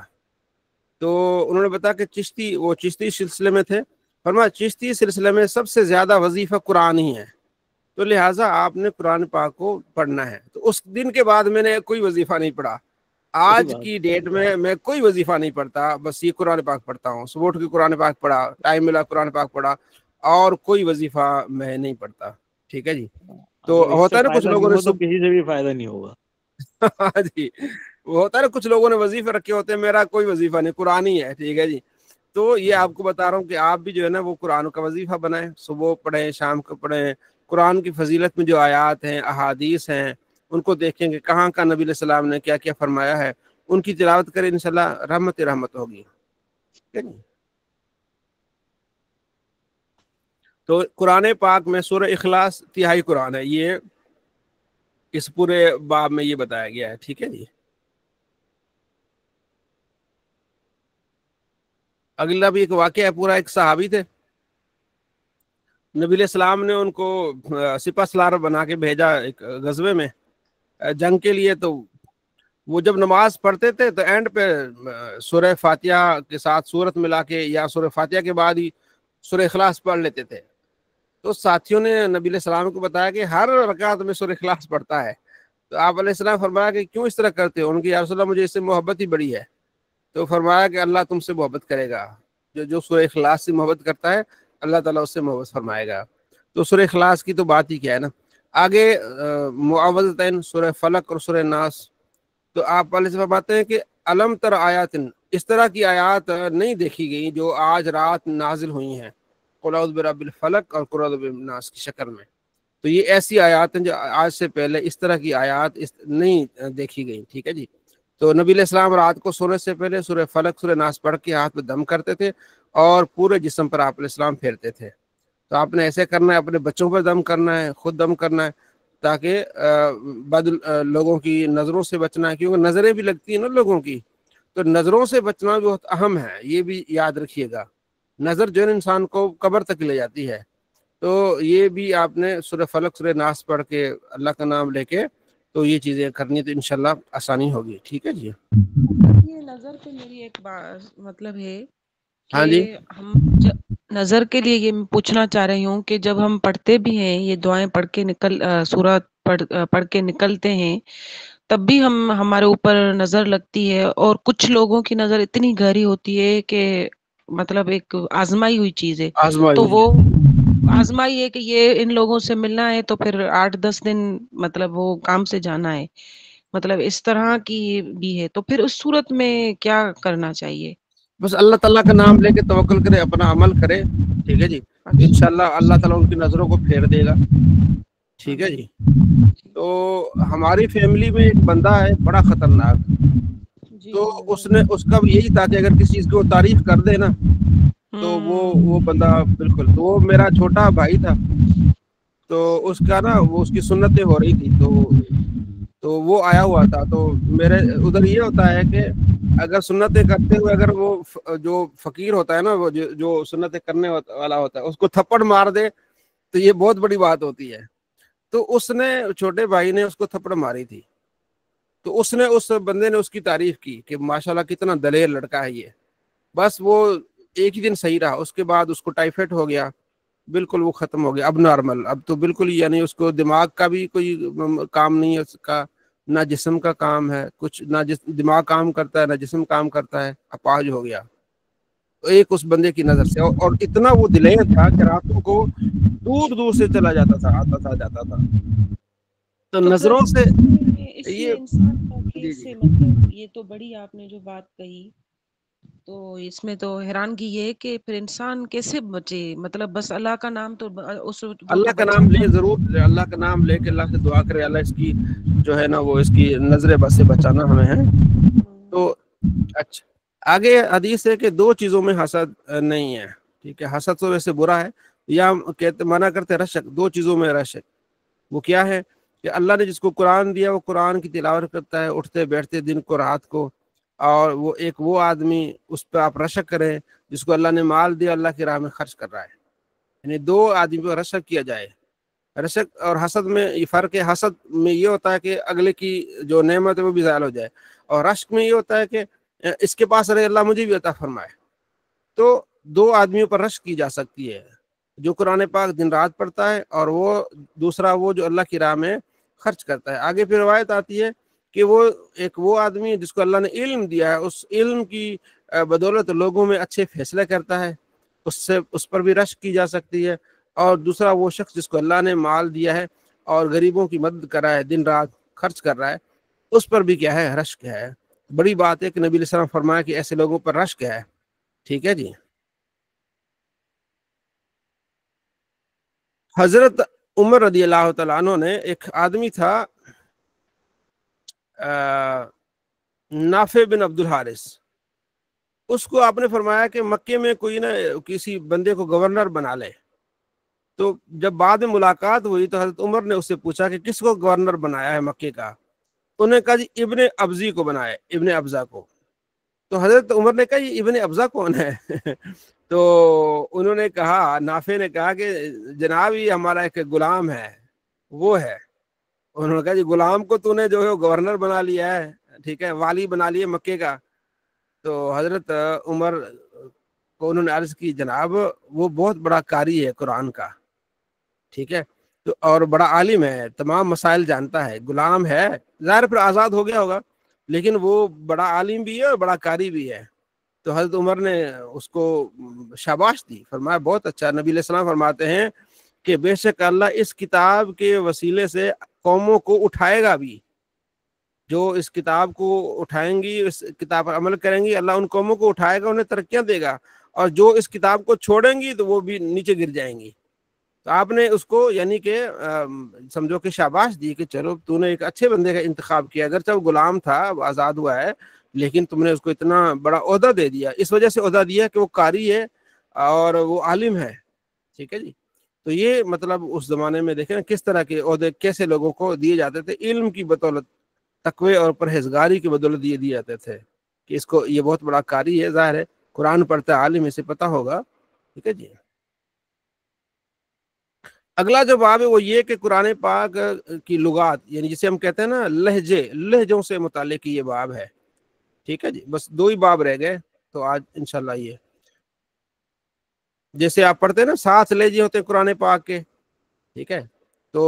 تو انہوں نے بتایا کہ وہ چشتی سلسلے میں تھے، فرمایا چشتی سلسلے میں سب سے زیادہ وظیفہ قرآن ہی ہے، تو لہٰذا آپ نے قرآن پاک کو پڑھنا ہے۔ تو اس دن کے بعد میں نے کوئی وظیفہ نہیں پڑھا، صحیح آج بات۔ کی ڈیٹ میں کوئی وظیفہ نہیں پڑھتا، بس یہ قرآن پاک پڑھتا ہوں، صبح اٹھ کے قرآن پاک پڑھا، ٹائم ملا قرآن پاک پڑھا، اور کوئی وظیفہ میں نہیں پڑھتا۔ ٹھیک ہے جی۔ تو اگر اس سے ہوتا ہے نا کچھ فائدہ لوگوں نہیں نے ہو تو کسی سے بھی فائدہ نہیں ہوگا۔ ہاں جی، وہ ہوتا ہے نا کچھ لوگوں نے وظیفے رکھے ہوتے ہیں، میرا کوئی وظیفہ نہیں، قرآن ہی ہے۔ ٹھیک ہے جی۔ تو یہ آپ کو بتا رہا ہوں کہ آپ بھی جو ہے نا وہ قرآن کا وظیفہ بنائیں، صبح پڑھیں، شام کو پڑھیں، قرآن کی فضیلت میں جو آیات ہیں، احادیث ہیں، ان کو دیکھیں گے کہاں کا نبی علیہ السلام نے کیا کیا فرمایا ہے، ان کی تلاوت کریں، انشاءاللہ رحمت ہوگی۔ ٹھیک ہے جی۔ تو قرآن پاک میں سورہ اخلاص تہائی قرآن ہے، یہ اس پورے باب میں یہ بتایا گیا ہے، ٹھیک ہے جی۔ اگلا بھی ایک واقعہ ہے، پورا ایک صحابی تھے، نبی علیہ السلام نے ان کو سپہ سالار بنا کے بھیجا ایک غزوے میں جنگ کے لیے، تو وہ جب نماز پڑھتے تھے تو اینڈ پہ سورہ فاتحہ کے ساتھ سورت ملا کے یا سورہ فاتحہ کے بعد ہی سورہ اخلاص پڑھ لیتے تھے۔ تو ساتھیوں نے نبی علیہ السلام کو بتایا کہ ہر رکعت میں سورہ اخلاص پڑھتا ہے، تو آپ علیہ السلام فرمایا کہ کیوں اس طرح کرتے ہو؟ ان کی یا رسول اللہ مجھے اس سے محبت ہی بڑی ہے۔ تو فرمایا کہ اللہ تم سے محبت کرے گا، جو سورہ اخلاص سے محبت کرتا ہے اللہ تعالیٰ اس سے محبت فرمائے گا۔ تو سورہ اخلاص کی تو بات ہی کیا ہے نا۔ آگے معوذتین سورہ فلق اور سورہ ناس، تو آپ علیہ السلام فرماتے ہیں کہ علم تر آیاتن، اس طرح کی آیات نہیں دیکھی گئی جو آج رات نازل ہوئی ہیں، قل اعوذ برب الفلق اور قل اعوذ برب الناس کی شکل میں۔ تو یہ ایسی آیات ہیں جو آج سے پہلے اس طرح کی آیات نہیں دیکھی گئی، ٹھیک ہے جی۔ تو نبی علیہ السلام رات کو سونے سے پہلے سورہ فلق سورہ ناس پڑھ کے ہاتھ میں دم کرتے تھے اور پورے جسم پر آپ علیہ السلام پھیرتے تھے۔ تو آپ نے ایسے کرنا ہے، اپنے بچوں پر دم کرنا ہے، خود دم کرنا ہے، تاکہ بد لوگوں کی نظروں سے بچنا ہے، کیونکہ نظریں بھی لگتی ہیں نا لوگوں کی، تو نظروں سے بچنا بھی بہت اہم ہے، یہ بھی یاد رکھیے گا۔ نظر جو ہے انسان کو قبر تک لے جاتی ہے، تو یہ بھی آپ نے سورہ فلق سورہ ناس پڑھ کے اللہ کا نام لے کے تو یہ چیزیں کرنی، تو انشاءاللہ آسانی ہوگی، ٹھیک ہے جی۔ یہ نظر پہ میری ایک مطلب ہے ہاں جی، کہ ہم نظر کے لیے یہ پوچھنا چاہ رہی ہوں کہ جب ہم پڑھتے بھی ہیں یہ دعائیں پڑھ کے سورت پڑھ کے نکلتے ہیں، تب بھی ہمارے اوپر نظر لگتی ہے، اور کچھ لوگوں کی نظر اتنی گہری ہوتی ہے کہ مطلب ایک آزمائی ہوئی چیز ہے، آزمائی تو ہوئی وہ آزمائی ہے کہ یہ ان لوگوں سے ملنا ہے تو پھر 8-10 دن مطلب وہ کام سے جانا ہے، مطلب اس طرح کی بھی ہے، تو پھر اس صورت میں کیا کرنا چاہیے؟ بس اللہ تعالیٰ کا نام لے کے توکل کرے، اپنا عمل کرے، ٹھیک ہے جی۔ انشاءاللہ اللہ تعالیٰ ان کی نظروں کو پھیر دے گا، ٹھیک ہے جی۔ تو ہماری فیملی میں ایک بندہ ہے بڑا خطرناک، تو اس کا بھی یہی تھا کہ اگر کسی چیز کو تعریف کر دے نا تو وہ بندہ بالکل، تو وہ میرا چھوٹا بھائی تھا، تو اس کا نا وہ اس کی سنتیں ہو رہی تھی، تو وہ آیا ہوا تھا۔ تو میرے ادھر یہ ہوتا ہے کہ اگر سنتیں کرتے ہوئے اگر وہ جو فقیر ہوتا ہے نا، وہ جو سنتیں کرنے والا ہوتا ہے، اس کو تھپڑ مار دے تو یہ بہت بڑی بات ہوتی ہے۔ تو اس نے چھوٹے بھائی نے اس کو تھپڑ ماری تھی، تو اس بندے نے اس کی تعریف کی کہ ماشاءاللہ کتنا دلیر لڑکا ہے یہ۔ بس وہ ایک ہی دن صحیح رہا، اس کے بعد اس کو ٹائیفائڈ ہو گیا، بالکل وہ ختم ہو گیا، اب نارمل، اب تو بالکل یعنی اس کو دماغ کا بھی کوئی کام نہیں ہے، اس کا نہ جسم کا کام ہے کچھ، نہ دماغ کام کرتا ہے نہ جسم کام کرتا ہے، اپاہج ہو گیا ایک اس بندے کی نظر سے۔ اور اتنا وہ دلیر تھا کہ راتوں کو دور دور سے چلا جاتا تھا، آتا تھا جاتا تھا۔ تو نظروں سے یہ انسان کا کیسے مطلب، یہ تو بڑی آپ نے جو بات کہی، تو اس میں تو حیرانگی یہ کہ پھر انسان کیسے بچے، مطلب بس اللہ کا نام تو اللہ کا نام لے، ضرور اللہ کا نام لے کے اللہ سے دعا کرے، اللہ اس کی جو ہے نا وہ اس کی نظر بس سے بچانا ہمیں ہے۔ تو اچھا آگے حدیث ہے کہ 2 چیزوں میں حسد نہیں ہے، ٹھیک ہے۔ حسد تو ویسے برا ہے، یا کہتے منع کرتے رشک، 2 چیزوں میں رشک، وہ کیا ہے کہ اللہ نے جس کو قرآن دیا وہ قرآن کی تلاوت کرتا ہے اٹھتے بیٹھتے دن کو رات کو، اور وہ آدمی اس پہ آپ رشک کریں جس کو اللہ نے مال دیا اللہ کی راہ میں خرچ کر رہا ہے، یعنی 2 آدمی پہ رشک کیا جائے۔ رشک اور حسد میں یہ فرق ہے، حسد میں یہ ہوتا ہے کہ اگلے کی جو نعمت ہے وہ بھی ضائع ہو جائے، اور رشک میں یہ ہوتا ہے کہ اس کے پاس رہے اللہ مجھے بھی عطا فرمائے۔ تو 2 آدمیوں پر رشک کی جا سکتی ہے، جو قرآن پاک دن رات پڑھتا ہے، اور وہ دوسرا وہ جو اللہ کی راہ میں خرچ کرتا ہے۔ آگے پھر روایت آتی ہے کہ وہ آدمی جس کو اللہ نے علم دیا ہے، اس علم کی بدولت لوگوں میں اچھے فیصلے کرتا ہے، اس پر بھی رشک کی جا سکتی ہے۔ اور دوسرا وہ شخص جس کو اللہ نے مال دیا ہے اور غریبوں کی مدد کر رہا ہے، دن رات خرچ کر رہا ہے، اس پر بھی کیا ہے، رشک ہے۔ بڑی بات ہے کہ نبی علیہ السلام فرمایا کہ ایسے لوگوں پر رشک ہے، ٹھیک ہے جی۔ حضرت عمر رضی اللہ تعالیٰ عنہ نے، ایک آدمی تھا نافع بن عبد الحارث، اس کو آپ نے فرمایا کہ مکے میں کوئی نہ کسی بندے کو گورنر بنا لے، تو جب بعد میں ملاقات ہوئی تو حضرت عمر نے اس سے پوچھا کہ کس کو گورنر بنایا ہے مکے کا؟ انہوں نے کہا جی ابن ابزی کو بنایا، ابن ابزا کو۔ تو حضرت عمر نے کہا یہ ابن ابزا کون ہے؟ تو انہوں نے کہا، نافع نے کہا کہ جناب یہ ہمارا ایک غلام ہے، وہ ہے۔ انہوں نے کہا جی غلام کو تو نے جو ہے گورنر بنا لیا ہے، ٹھیک ہے، والی بنا لیا مکے کا۔ تو حضرت عمر کو انہوں نے عرض کی جناب وہ بہت بڑا قاری ہے قرآن کا، ٹھیک ہے، تو اور بڑا عالم ہے، تمام مسائل جانتا ہے، غلام ہے، ظاہر پھر آزاد ہو گیا ہوگا، لیکن وہ بڑا عالم بھی ہے اور بڑا قاری بھی ہے۔ تو حضرت عمر نے اس کو شاباش دی، فرمایا بہت اچھا۔ نبی علیہ السلام فرماتے ہیں کہ بے شک اللہ اس کتاب کے وسیلے سے قوموں کو اٹھائے گا بھی، جو اس کتاب کو اٹھائیں گی، اس کتاب پر عمل کریں گی، اللہ ان قوموں کو اٹھائے گا، انہیں ترقیاں دے گا، اور جو اس کتاب کو چھوڑیں گی تو وہ بھی نیچے گر جائیں گی۔ تو آپ نے اس کو یعنی کہ سمجھو کہ شاباش دی کہ چلو تو نے ایک اچھے بندے کا انتخاب کیا، اگرچہ وہ غلام تھا، وہ آزاد ہوا ہے، لیکن تم نے اس کو اتنا بڑا عہدہ دے دیا، اس وجہ سے عہدہ دیا کہ وہ قاری ہے اور وہ عالم ہے، ٹھیک ہے جی۔ تو یہ مطلب اس زمانے میں دیکھیں نا کس طرح کے عہدے کیسے لوگوں کو دیے جاتے تھے، علم کی بدولت، تقوی اور پرہیزگاری کی بدولت دیے جاتے تھے کہ اس کو یہ بہت بڑا قاری ہے، ظاہر ہے قرآن پڑھتا ہے، عالم، اسے پتہ ہوگا، ٹھیک ہے جی۔ اگلا جو باب ہے وہ یہ کہ قرآن پاک کی لغات، یعنی جسے ہم کہتے ہیں نا لہجوں سے متعلق یہ باب ہے، ٹھیک ہے جی۔ بس 2 ہی باب رہ گئے تو آج انشاءاللہ یہ جیسے آپ پڑھتے ہیں نا 7 لہجے ہوتے ہیں قرآن پاک کے، ٹھیک ہے، تو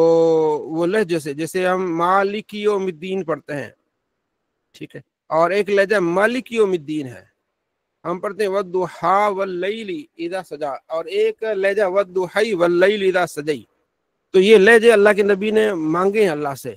وہ لہجے سے جیسے ہم مالک یوم الدین پڑھتے ہیں، ٹھیک ہے، اور ایک لہجہ مالک یوم الدین ہے، ہم پڑھتے ہیں والضحیٰ واللیل اذا سجا، اور ایک لہجہ والضحی واللیل اذا سجی۔ تو یہ لہجے اللہ کے نبی نے مانگے ہیں اللہ سے،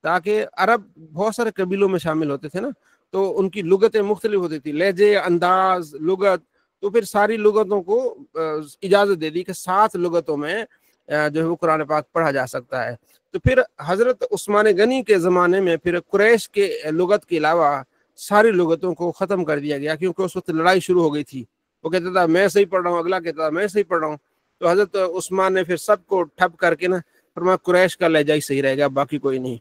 تاکہ عرب بہت سارے قبیلوں میں شامل ہوتے تھے نا، تو ان کی لغتیں مختلف ہوتی تھی، لہجے، انداز، لغت، تو پھر ساری لغتوں کو اجازت دے دی کہ 7 لغتوں میں جو ہے وہ قرآن پاک پڑھا جا سکتا ہے۔ تو پھر حضرت عثمان غنی کے زمانے میں پھر قریش کے لغت کے علاوہ ساری لغتوں کو ختم کر دیا گیا، کیونکہ اس وقت لڑائی شروع ہو گئی تھی، وہ کہتا تھا میں صحیح پڑھ رہا ہوں، اگلا کہتا تھا میں صحیح پڑھ رہا ہوں، تو حضرت عثمان نے پھر سب کو ٹھپ کر کے نا فرمایا قریش کا لہجہ ہی صحیح رہے گا، باقی کوئی نہیں۔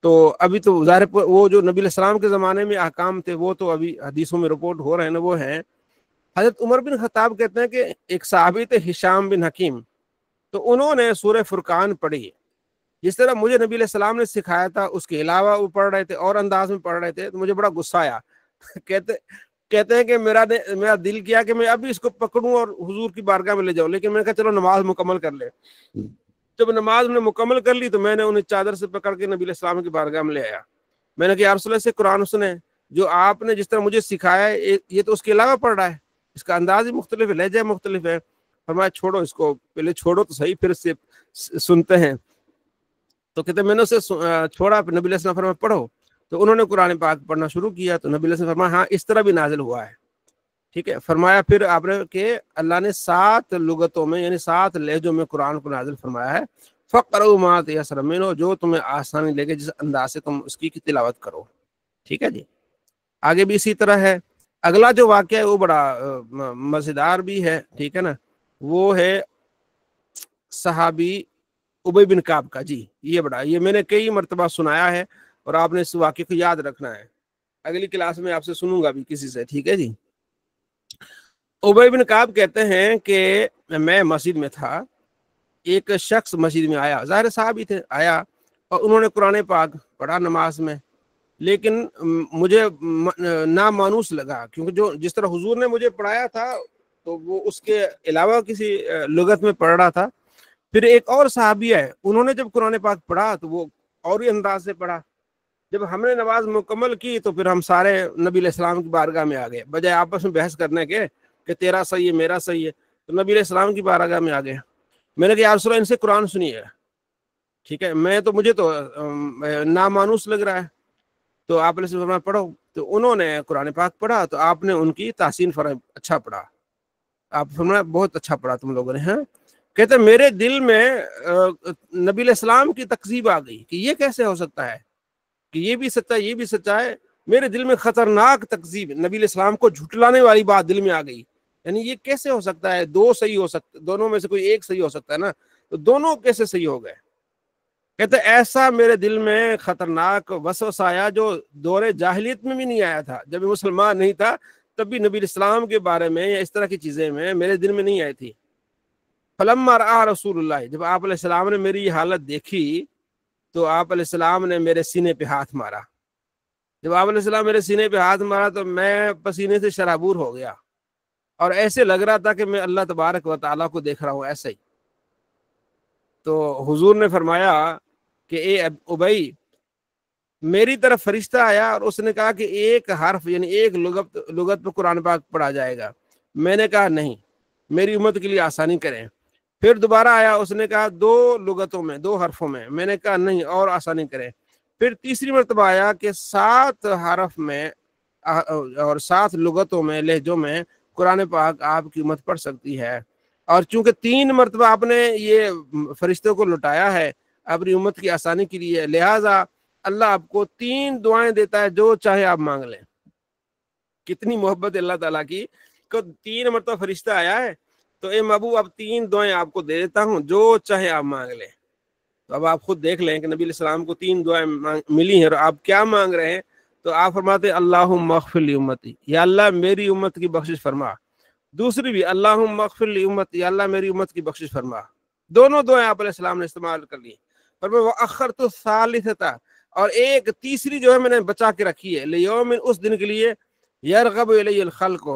تو ابھی تو ظاہر وہ جو نبی علیہ السلام کے زمانے میں احکام تھے وہ تو ابھی حدیثوں میں رپورٹ ہو رہے ہیں نا، وہ ہیں۔ حضرت عمر بن خطاب کہتے ہیں کہ ایک صحابی تھے ہشام بن حکیم، تو انہوں نے سورہ فرقان پڑھی، جس طرح مجھے نبی علیہ السلام نے سکھایا تھا اس کے علاوہ وہ پڑھ رہے تھے اور انداز میں پڑھ رہے تھے، تو مجھے بڑا غصہ آیا۔ کہتے ہیں کہ میرا دل کیا کہ میں ابھی اس کو پکڑوں اور حضور کی بارگاہ میں لے جاؤں، لیکن میں نے کہا چلو نماز مکمل کر لے۔ جب نماز نے مکمل کر لی تو میں نے انہیں چادر سے پکڑ کے نبی علیہ السلام کی بارگاہ میں لے آیا، میں نے کہا یا رسول اللہ سے قرآن سنیں، جو آپ نے جس طرح مجھے سکھایا ہے یہ تو اس کے علاوہ پڑھ رہا ہے، اس کا انداز ہی مختلف ہے، لہجہ مختلف ہے۔ فرمایا چھوڑو اس کو، پہلے چھوڑو تو صحیح، پھر سے سنتے ہیں۔ تو کہتے میں نے اسے چھوڑا، پھر نبی علیہ السلام فرمایا پڑھو، تو انہوں نے قرآن پاک پڑھنا شروع کیا، تو نبی علیہ السلام فرمایا ہاں اس طرح بھی نازل ہوا ہے، ٹھیک ہے۔ فرمایا پھر آپ نے کہ اللہ نے 7 لغتوں میں یعنی 7 لہجوں میں قرآن کو نازل فرمایا ہے، فَقْرَؤْا مَا تَيَسَّرَ مِنْهُ، جو تمہیں آسانی لگے جس انداز سے تم اس کی تلاوت کرو، ٹھیک ہے جی۔ آگے بھی اسی طرح ہے۔ اگلا جو واقعہ ہے وہ بڑا مزیدار بھی ہے، ٹھیک ہے نا، وہ ہے صحابی ابی بن کعب کا، جی یہ میں نے کئی مرتبہ سنایا ہے اور آپ نے اس واقعے کو یاد رکھنا ہے، اگلی کلاس میں آپ سے سنوں گا بھی کسی سے، ٹھیک ہے جی۔ ابی بن کعب کہتے ہیں کہ میں مسجد میں تھا، ایک شخص مسجد میں آیا، ظاہر صحابی تھے، آیا اور انہوں نے قرآن پاک پڑھا نماز میں، لیکن مجھے نامانوس لگا، کیونکہ جس طرح حضور نے مجھے پڑھایا تھا تو وہ اس کے علاوہ کسی لغت میں پڑھ رہا تھا۔ پھر ایک اور صحابی ہے، انہوں نے جب قرآن پاک پڑھا تو وہ اور ہی انداز سے پڑھا۔ جب ہم نے نماز مکمل کی تو پھر ہم سارے نبی علیہ السلام کی بارگاہ میں آ گئے، بجائے آپس میں بحث کرنے کے کہ تیرا صحیح ہے میرا صحیح ہے، تو نبی علیہ السلام کی بارگاہ میں آ گئے۔ میں نے کہا یا رسول اللہ ان سے قرآن سنیے، ٹھیک ہے، مجھے تو نامانوس لگ رہا ہے، تو آپ علیہ السلام پڑھو، تو انہوں نے قرآن پاک پڑھا تو آپ نے ان کی تحسین فرمائی، اچھا پڑھا، آپ فرمایا بہت اچھا پڑھا تم لوگوں نے، ہیں۔ کہتے میرے دل میں نبی علیہ السلام کی تکذیب آ گئی کہ یہ کیسے ہو سکتا ہے کہ یہ بھی سچا ہے یہ بھی سچا ہے، میرے دل میں خطرناک تکذیب، نبی علیہ السلام کو جھٹلانے والی بات دل میں آ گئی، یعنی یہ کیسے ہو سکتا ہے، 2 صحیح ہو سکتا، دونوں میں سے کوئی ایک صحیح ہو سکتا ہے نا، تو دونوں کیسے صحیح ہو گئے؟ کہتے ایسا میرے دل میں خطرناک وسوسہ آیا جو دور جاہلیت میں بھی نہیں آیا تھا، جب مسلمان نہیں تھا تب بھی نبی اسلام کے بارے میں یا اس طرح کی چیزیں میں میرے دل میں نہیں آئی تھی۔ فلما رأى رسول اللہ، جب آپ علیہ السلام نے میری یہ حالت دیکھی تو آپ علیہ السلام نے میرے سینے پہ ہاتھ مارا۔ جب آپ علیہ السلام میرے سینے پہ ہاتھ مارا تو میں پسینے سے شرابور ہو گیا، اور ایسے لگ رہا تھا کہ میں اللہ تبارک و تعالیٰ کو دیکھ رہا ہوں ایسے ہی۔ تو حضور نے فرمایا کہ اے ابئی، میری طرف فرشتہ آیا اور اس نے کہا کہ ایک حرف یعنی ایک لغت پہ قرآن پاک پڑھا جائے گا۔ میں نے کہا نہیں، میری امت کے لیے آسانی کریں۔ پھر دوبارہ آیا، اس نے کہا 2 لغتوں میں، 2 حرفوں میں۔ میں نے کہا نہیں، اور آسانی کریں۔ پھر تیسری مرتبہ آیا کہ 7 حرف میں اور 7 لغتوں میں، لہجوں میں قرآن پاک آپ کی امت پڑھ سکتی ہے۔ اور چونکہ 3 مرتبہ آپ نے یہ فرشتوں کو لٹایا ہے اپنی امت کی آسانی کے لیے، لہٰذا اللہ آپ کو 3 دعائیں دیتا ہے، جو چاہے آپ مانگ لیں۔ کتنی محبت اللہ تعالیٰ کی کہ 3 مرتبہ فرشتہ آیا ہے تو اے محبوب اب 3 دعائیں آپ کو دے دیتا ہوں، جو چاہے آپ مانگ لیں۔ تو اب آپ خود دیکھ لیں کہ نبی علیہ السلام کو 3 دعائیں ملی ہیں اور آپ کیا مانگ رہے ہیں۔ تو آپ فرماتے ہیں اللہم اغفر لی امتی، یا اللہ میری امت کی بخشش فرما۔ دوسری بھی اللہم اغفر لی امتی، یا اللہ میری امت کی بخشش فرما۔ دونوں دعائیں آپ علیہ السلام نے استعمال کر لی۔ فرمایا وَأَخَّرْتُ الثَّالِثَةَ، اور ایک تیسری جو ہے میں نے بچا کے رکھی ہے، لیوم، اس دن کے لیے، یرغب الی الخلق،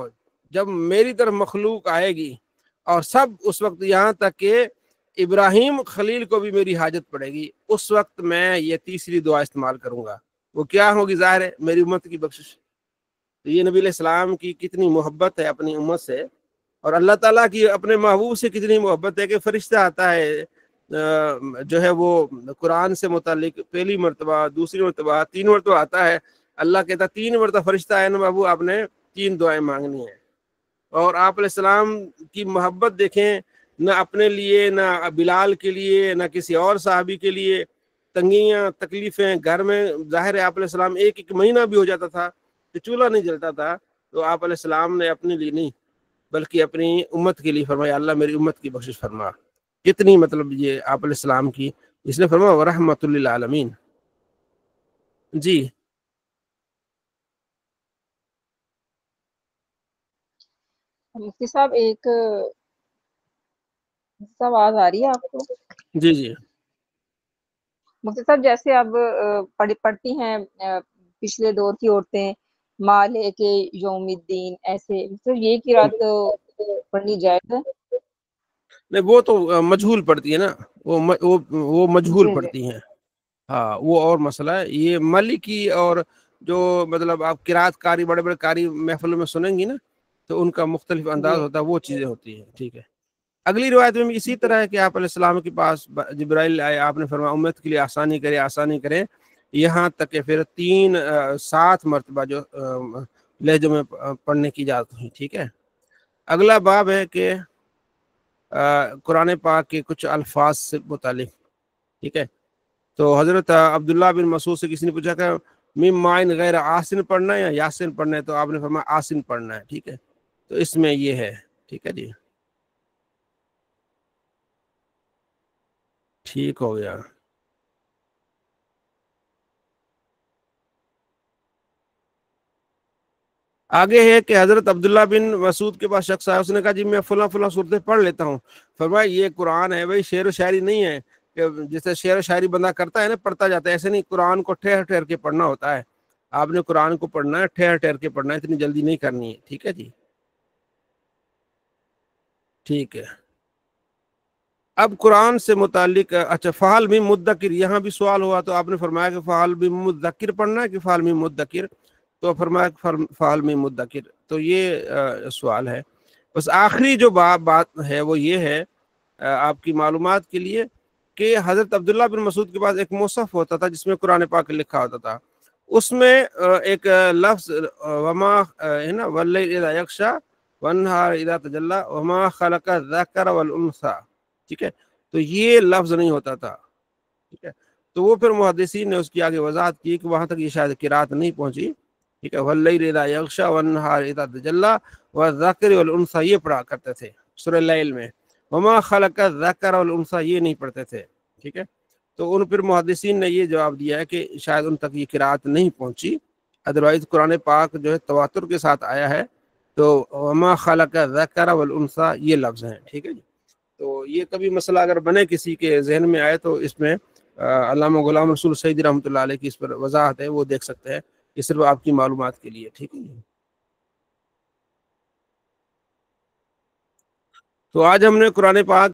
جب میری طرف مخلوق آئے گی اور سب اس وقت، یہاں تک کہ ابراہیم خلیل کو بھی میری حاجت پڑے گی، اس وقت میں یہ تیسری دعا استعمال کروں گا۔ وہ کیا ہوگی؟ ظاہر ہے میری امت کی بخشش۔ تو یہ نبی علیہ السلام کی کتنی محبت ہے اپنی امت سے، اور اللہ تعالیٰ کی اپنے محبوب سے کتنی محبت ہے کہ فرشتہ آتا ہے جو ہے وہ قرآن سے متعلق پہلی مرتبہ، دوسری مرتبہ، 3 مرتبہ آتا ہے۔ اللہ کہتا 3 مرتبہ فرشتہ آئے نا محبوب، آپ نے 3 دعائیں مانگنی ہیں۔ اور آپ علیہ السلام کی محبت دیکھیں، نہ اپنے لیے، نہ بلال کے لیے، نہ کسی اور صحابی کے لیے تنگیاں تکلیفیں گھر میں۔ ظاہر ہے آپ علیہ السلام ایک مہینہ بھی ہو جاتا تھا کہ چولہا نہیں جلتا تھا، تو آپ علیہ السلام نے اپنے لیے نہیں بلکہ اپنی امت کے لیے فرمایا اللہ میری امت کی بخشش فرما۔ کتنی مطلب یہ آپ علیہ السلام کی، اس نے فرمایا ورحمۃ للعالمین۔ جی مفتی صاحب، ایک آواز آ رہی ہے آپ کو؟ جی جی مفتی صاحب، جیسے اب پڑھتی ہیں پچھلے دور کی عورتیں مال ہے کہ یوم الدین، ایسے مطلب یہ قرات پڑھنی جائز ہے؟ نہیں، وہ تو مجہول پڑھتی ہے نا، وہ مجہول پڑھتی ہیں۔ ہاں وہ اور مسئلہ ہے۔ یہ مالکی اور جو مطلب آپ قرات کاری بڑے بڑے کاری محفلوں میں سنیں گی نا، تو ان کا مختلف انداز ہوتا ہے، وہ چیزیں ہوتی ہیں۔ ٹھیک ہے، اگلی روایت میں بھی اسی طرح ہے کہ آپ علیہ السلام کے پاس جبرائیل آئے، آپ نے فرمایا امت کے لیے آسانی کرے، آسانی کرے، یہاں تک کہ پھر 7 مرتبہ جو لہجوں میں پڑھنے کی اجازت ہوئی۔ ٹھیک ہے، اگلا باب ہے کہ قرآن پاک کے کچھ الفاظ سے متعلق۔ ٹھیک ہے، تو حضرت عبداللہ بن مسعود سے کسی نے پوچھا کہ میم معین غیر آسن پڑھنا ہے یا یاسن پڑھنا ہے، تو آپ نے فرمایا آسن پڑھنا ہے۔ ٹھیک ہے، تو اس میں یہ ہے۔ ٹھیک ہے جی، ٹھیک ہو گیا۔ آگے ہے کہ حضرت عبداللہ بن مسعود کے پاس شخص آیا، اس نے کہا جی میں فلاں فلاں صورتیں پڑھ لیتا ہوں۔ فرمایا یہ قرآن ہے بھائی، شعر و شاعری نہیں ہے کہ جیسے شعر و شاعری بندہ کرتا ہے نا، پڑھتا جاتا ہے، ایسے نہیں، قرآن کو ٹھہر ٹھہر کے پڑھنا ہوتا ہے۔ آپ نے قرآن کو پڑھنا ہے، ٹھہر ٹھہر کے پڑھنا ہے، اتنی جلدی نہیں کرنی ہے۔ ٹھیک ہے جی، ٹھیک ہے۔ اب قرآن سے متعلق اچھا، فعل میم مدکر، یہاں بھی سوال ہوا تو آپ نے فرمایا کہ فعل میم مدکر پڑھنا ہے کہ فعل میم مدکر، تو فرمایا فعل میم مدکر۔ تو یہ سوال ہے۔ بس آخری جو بات ہے وہ یہ ہے آپ کی معلومات کے لیے کہ حضرت عبداللہ بن مسعود کے پاس ایک مصحف ہوتا تھا جس میں قرآن پاک لکھا ہوتا تھا، اس میں ایک لفظ وما ہے نا، واللیل اذا یغشی والنہار اذا تجلی وما خلق الذکر والانثی۔ ٹھیک ہے، تو یہ لفظ نہیں ہوتا تھا۔ ٹھیک ہے، تو وہ پھر محدثین نے اس کی آگے وضاحت کی کہ وہاں تک یہ شاید قرات نہیں پہنچی۔ ٹھیک ہے، واللیل اذا یغشی والنہار اذا تجلی والذکر والانثی، یہ پڑھا کرتے تھے سورہ لیل میں۔ وما خلق الذکر والانثى یہ نہیں پڑھتے تھے، ٹھیک ہے. تو ان پھر محدثین نے یہ جواب دیا ہے کہ شاید ان تک یہ قرات نہیں پہنچی، ادروائز قرآن پاک جو ہے تواتر کے ساتھ آیا ہے، تو وما خلق الذکر والانثى یہ لفظ ہیں، ٹھیک ہے جی. تو یہ کبھی مسئلہ اگر بنے کسی کے ذہن میں آئے تو اس میں علامہ غلام رسول سعیدی رحمۃ اللہ علیہ کی اس پر وضاحت ہے، وہ دیکھ سکتے ہیں، یہ صرف آپ کی معلومات کے لیے، ٹھیک ہے جی. تو آج ہم نے قرآن پاک